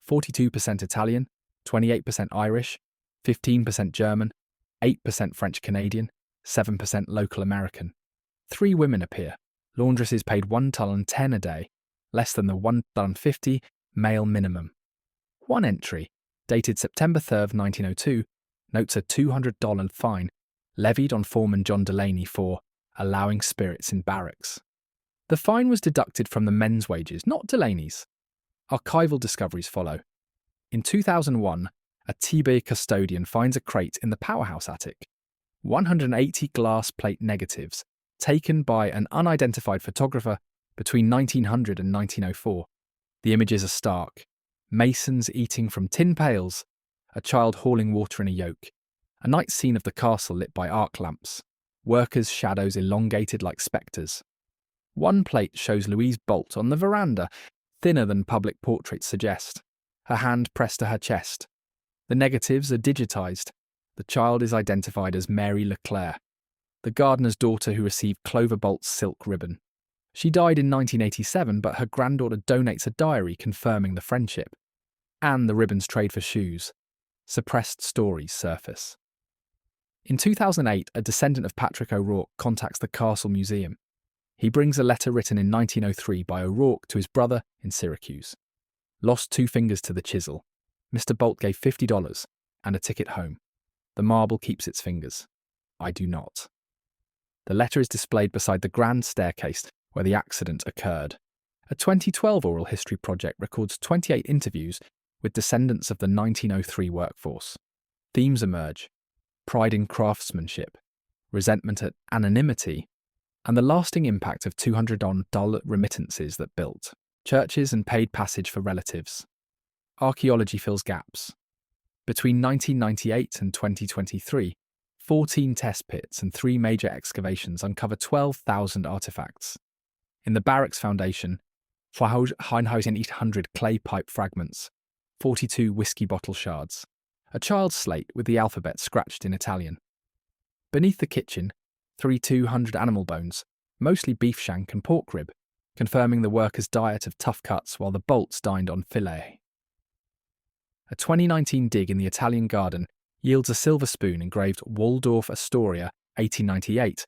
42% Italian, 28% Irish, 15% German, 8% French-Canadian, 7% local American. 3 women appear. Laundresses paid $1.10 a day, less than the $1.50 male minimum. One entry, dated September 3, 1902, notes a $200 fine levied on foreman John Delaney for allowing spirits in barracks. The fine was deducted from the men's wages, not Delaney's. Archival discoveries follow. In 2001, a TB custodian finds a crate in the powerhouse attic. 180 glass plate negatives, taken by an unidentified photographer between 1900 and 1904. The images are stark. Masons eating from tin pails, a child hauling water in a yoke, a night scene of the castle lit by arc lamps, workers' shadows elongated like spectres. One plate shows Louise Boldt on the veranda, thinner than public portraits suggest, her hand pressed to her chest. The negatives are digitised. The child is identified as Mary Leclerc, the gardener's daughter who received Clover Bolt's silk ribbon. She died in 1987, but her granddaughter donates a diary confirming the friendship. And the ribbons trade for shoes. Suppressed stories surface. In 2008, a descendant of Patrick O'Rourke contacts the Castle Museum. He brings a letter written in 1903 by O'Rourke to his brother in Syracuse. Lost 2 fingers to the chisel. Mr. Boldt gave $50 and a ticket home. The marble keeps its fingers. I do not. The letter is displayed beside the grand staircase where the accident occurred. A 2012 oral history project records 28 interviews with descendants of the 1903 workforce. Themes emerge: pride in craftsmanship, resentment at anonymity, and the lasting impact of $200 remittances that built churches and paid passage for relatives. Archaeology fills gaps. Between 1998 and 2023, 14 test pits and 3 major excavations uncover 12,000 artifacts. In the barracks foundation, 1,800 clay pipe fragments, 42 whiskey bottle shards, a child's slate with the alphabet scratched in Italian. Beneath the kitchen, 3,200 animal bones, mostly beef shank and pork rib, confirming the workers' diet of tough cuts while the Boldts dined on filet. A 2019 dig in the Italian garden yields a silver spoon engraved Waldorf Astoria 1898,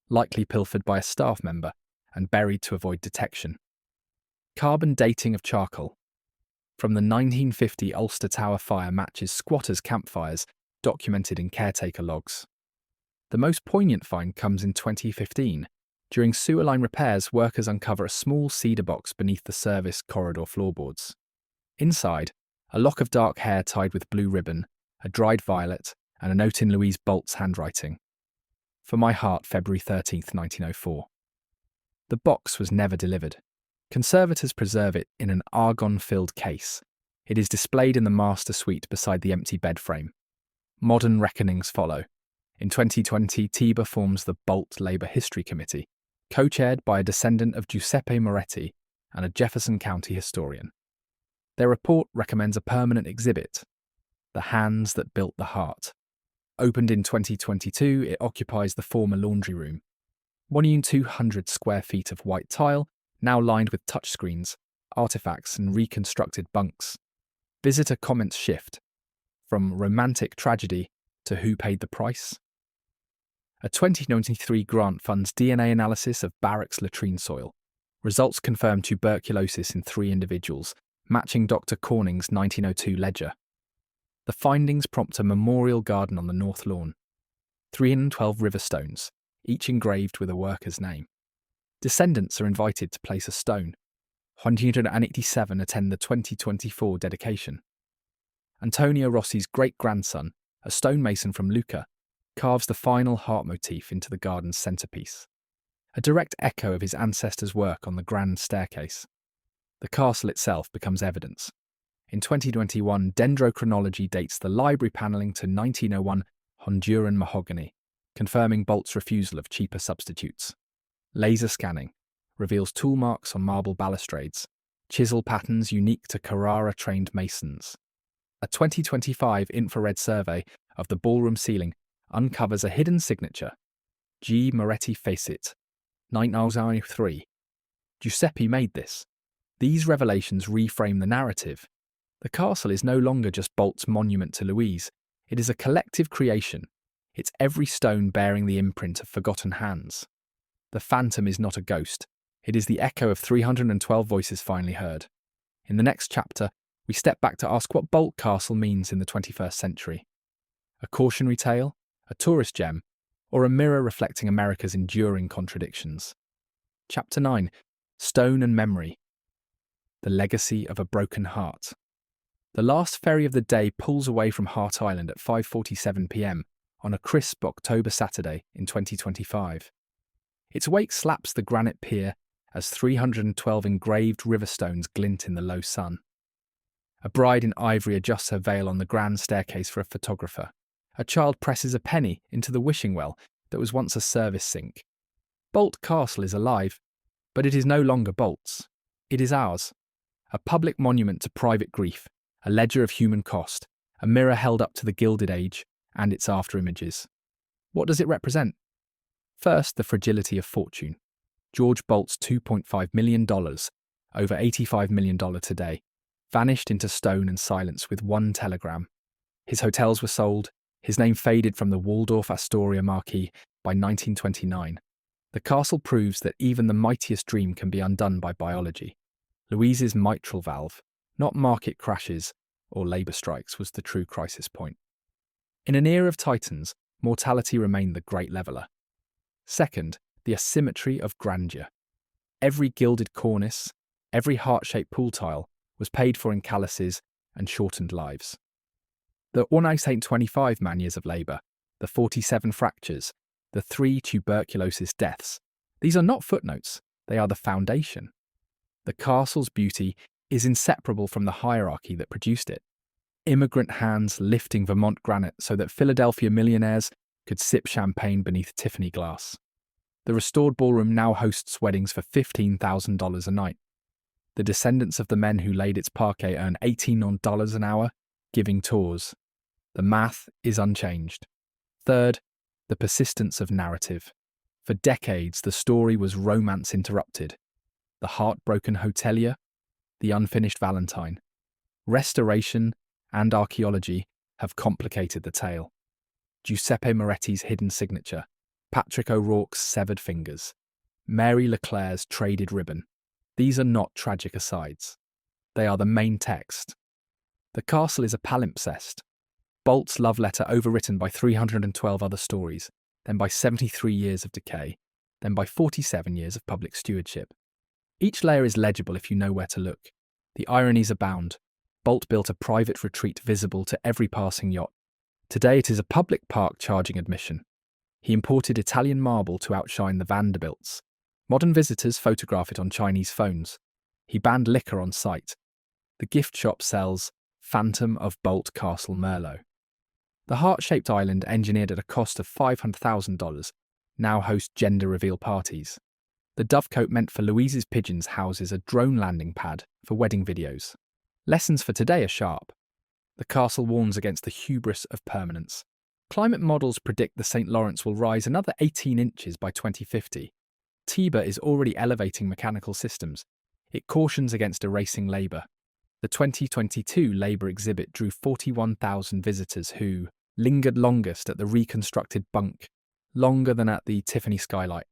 likely pilfered by a staff member and buried to avoid detection. Carbon dating of charcoal. From the 1950 Ulster Tower fire matches squatters' campfires documented in caretaker logs. The most poignant find comes in 2015. During sewer line repairs, workers uncover a small cedar box beneath the service corridor floorboards. Inside, a lock of dark hair tied with blue ribbon, a dried violet, and a note in Louise Boldt's handwriting. For my heart, February 13th, 1904. The box was never delivered. Conservators preserve it in an argon-filled case. It is displayed in the master suite beside the empty bed frame. Modern reckonings follow. In 2020, TIBA forms the Boldt Labour History Committee, co-chaired by a descendant of Giuseppe Moretti and a Jefferson County historian. Their report recommends a permanent exhibit, The Hands That Built the Heart. Opened in 2022, it occupies the former laundry room. 1,200 square feet of white tile, now lined with touchscreens, artifacts and reconstructed bunks. Visitor comments shift from romantic tragedy to who paid the price. A 2023 grant funds DNA analysis of barracks latrine soil. Results confirm tuberculosis in 3 individuals, matching Dr. Corning's 1902 ledger. The findings prompt a memorial garden on the north lawn. 312 river stones, each engraved with a worker's name. Descendants are invited to place a stone. 187 attend the 2024 dedication. Antonio Rossi's great-grandson, a stonemason from Lucca, carves the final heart motif into the garden's centrepiece, a direct echo of his ancestors' work on the grand staircase. The castle itself becomes evidence. In 2021, dendrochronology dates the library panelling to 1901 Honduran mahogany, confirming Boldt's refusal of cheaper substitutes. Laser scanning reveals tool marks on marble balustrades, chisel patterns unique to Carrara-trained masons. A 2025 infrared survey of the ballroom ceiling uncovers a hidden signature, G. Moretti Facit, 1903. Giuseppe made this. These revelations reframe the narrative. The castle is no longer just Boldt's monument to Louise. It is a collective creation, its every stone bearing the imprint of forgotten hands. The phantom is not a ghost. It is the echo of 312 voices finally heard. In the next chapter, we step back to ask what Boldt Castle means in the 21st century. A cautionary tale, a tourist gem, or a mirror reflecting America's enduring contradictions. Chapter 9. Stone and Memory. The Legacy of a Broken Heart. The last ferry of the day pulls away from Hart Island at 5:47 p.m. on a crisp October Saturday in 2025. Its wake slaps the granite pier as 312 engraved river stones glint in the low sun. A bride in ivory adjusts her veil on the grand staircase for a photographer. A child presses a penny into the wishing well that was once a service sink. Boldt Castle is alive, but it is no longer Boldt's. It is ours. A public monument to private grief, a ledger of human cost, a mirror held up to the Gilded Age and its after-images. What does it represent? First, the fragility of fortune. George Bolt's $2.5 million, over $85 million today, vanished into stone and silence with one telegram. His hotels were sold, his name faded from the Waldorf Astoria marquee by 1929. The castle proves that even the mightiest dream can be undone by biology. Louise's mitral valve, not market crashes or labour strikes, was the true crisis point. In an era of titans, mortality remained the great leveller. Second, the asymmetry of grandeur. Every gilded cornice, every heart-shaped pool tile was paid for in calluses and shortened lives. The 1,825 man-years of labour, the 47 fractures, the 3 tuberculosis deaths. These are not footnotes, they are the foundation. The castle's beauty is inseparable from the hierarchy that produced it. Immigrant hands lifting Vermont granite so that Philadelphia millionaires could sip champagne beneath Tiffany glass. The restored ballroom now hosts weddings for $15,000 a night. The descendants of the men who laid its parquet earn $18 an hour, giving tours. The math is unchanged. Third, the persistence of narrative. For decades, the story was romance interrupted. The heartbroken hotelier, the unfinished Valentine. Restoration and archaeology have complicated the tale. Giuseppe Moretti's hidden signature, Patrick O'Rourke's severed fingers, Mary Leclerc's traded ribbon. These are not tragic asides. They are the main text. The castle is a palimpsest. Boldt's love letter overwritten by 312 other stories, then by 73 years of decay, then by 47 years of public stewardship. Each layer is legible if you know where to look. The ironies abound. Boldt built a private retreat visible to every passing yacht. Today it is a public park charging admission. He imported Italian marble to outshine the Vanderbilts. Modern visitors photograph it on Chinese phones. He banned liquor on site. The gift shop sells Phantom of Boldt Castle Merlot. The heart-shaped island, engineered at a cost of $500,000, now hosts gender reveal parties. The dovecote meant for Louise's pigeons houses a drone landing pad for wedding videos. Lessons for today are sharp. The castle warns against the hubris of permanence. Climate models predict the St. Lawrence will rise another 18 inches by 2050. Tiber is already elevating mechanical systems. It cautions against erasing labour. The 2022 Labour exhibit drew 41,000 visitors who lingered longest at the reconstructed bunk, longer than at the Tiffany skylight.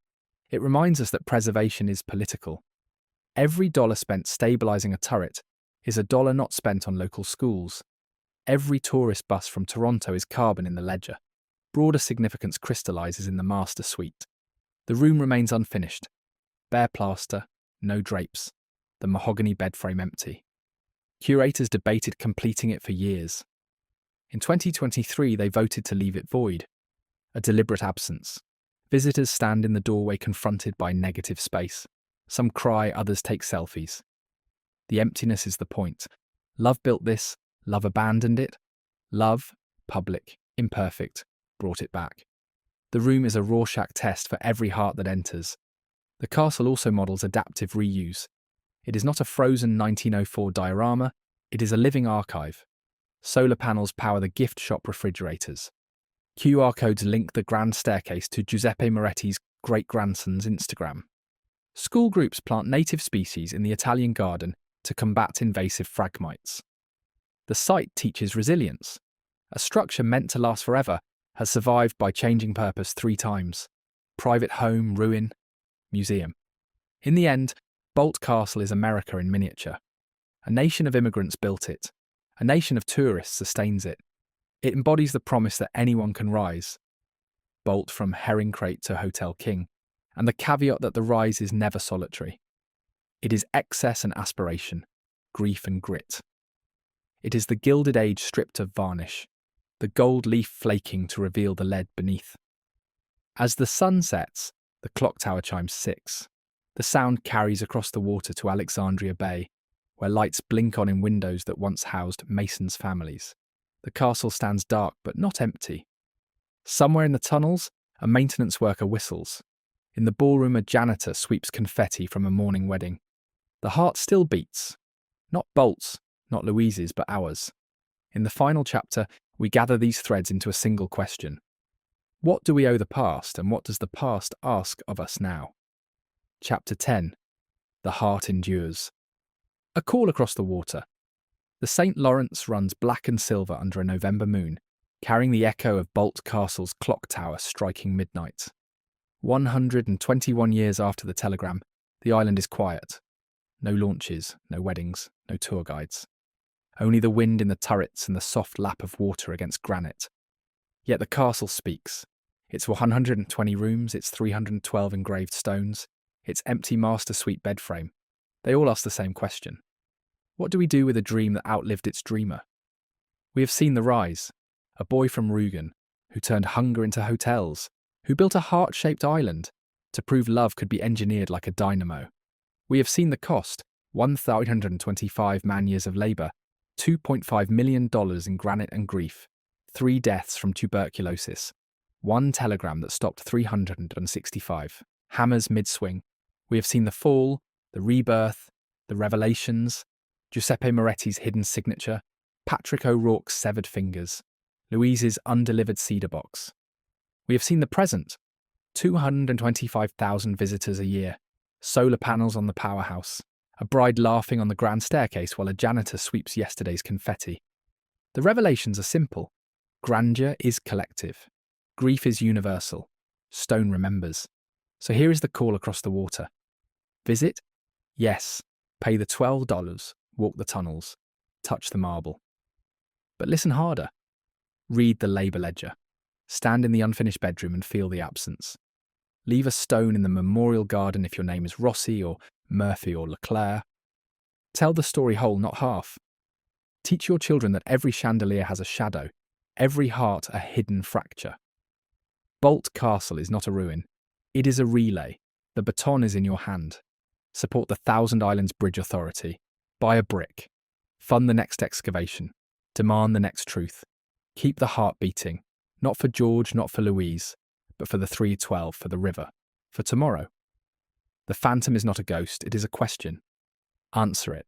It reminds us that preservation is political. Every dollar spent stabilising a turret is a dollar not spent on local schools. Every tourist bus from Toronto is carbon in the ledger. Broader significance crystallises in the master suite. The room remains unfinished. Bare plaster, no drapes. The mahogany bed frame empty. Curators debated completing it for years. In 2023, they voted to leave it void. A deliberate absence. Visitors stand in the doorway confronted by negative space. Some cry, others take selfies. The emptiness is the point. Love built this, love abandoned it. Love, public, imperfect, brought it back. The room is a Rorschach test for every heart that enters. The castle also models adaptive reuse. It is not a frozen 1904 diorama, it is a living archive. Solar panels power the gift shop refrigerators. QR codes link the grand staircase to Giuseppe Moretti's great-grandson's Instagram. School groups plant native species in the Italian garden to combat invasive phragmites. The site teaches resilience. A structure meant to last forever has survived by changing purpose 3 times. Private home, ruin, museum. In the end, Boldt Castle is America in miniature. A nation of immigrants built it. A nation of tourists sustains it. It embodies the promise that anyone can rise. Boldt from Herring Crate to Hotel King, and the caveat that the rise is never solitary. It is excess and aspiration, grief and grit. It is the Gilded Age stripped of varnish, the gold leaf flaking to reveal the lead beneath. As the sun sets, the clock tower chimes 6. The sound carries across the water to Alexandria Bay, where lights blink on in windows that once housed masons' families. The castle stands dark but not empty. Somewhere in the tunnels, a maintenance worker whistles. In the ballroom, a janitor sweeps confetti from a morning wedding. The heart still beats. Not Boldt's, not Louise's, but ours. In the final chapter, we gather these threads into a single question. What do we owe the past, and what does the past ask of us now? Chapter 10. The Heart Endures. A call across the water. The St. Lawrence runs black and silver under a November moon, carrying the echo of Boldt Castle's clock tower striking midnight. 121 years after the telegram, the island is quiet. No launches, no weddings, no tour guides. Only the wind in the turrets and the soft lap of water against granite. Yet the castle speaks. Its 120 rooms, its 312 engraved stones, its empty master suite bed frame. They all ask the same question. What do we do with a dream that outlived its dreamer? We have seen the rise. A boy from Rügen, who turned hunger into hotels, who built a heart-shaped island to prove love could be engineered like a dynamo. We have seen the cost, 1,325 man-years of labour, $2.5 million in granite and grief, 3 deaths from tuberculosis, 1 telegram that stopped 365, hammers mid-swing. We have seen the fall, the rebirth, the revelations, Giuseppe Moretti's hidden signature, Patrick O'Rourke's severed fingers, Louise's undelivered cedar box. We have seen the present, 225,000 visitors a year, solar panels on the powerhouse, a bride laughing on the grand staircase while a janitor sweeps yesterday's confetti. The revelations are simple. Grandeur is collective. Grief is universal. Stone remembers. So here is the call across the water. Visit? Yes. Pay the $12. Walk the tunnels. Touch the marble. But listen harder. Read the labour ledger. Stand in the unfinished bedroom and feel the absence. Leave a stone in the memorial garden if your name is Rossi or Murphy or Leclerc. Tell the story whole, not half. Teach your children that every chandelier has a shadow, every heart a hidden fracture. Boldt Castle is not a ruin. It is a relay. The baton is in your hand. Support the Thousand Islands Bridge Authority. Buy a brick. Fund the next excavation. Demand the next truth. Keep the heart beating. Not for George, not for Louise, but for the 312, for the river, for tomorrow. The phantom is not a ghost, it is a question. Answer it.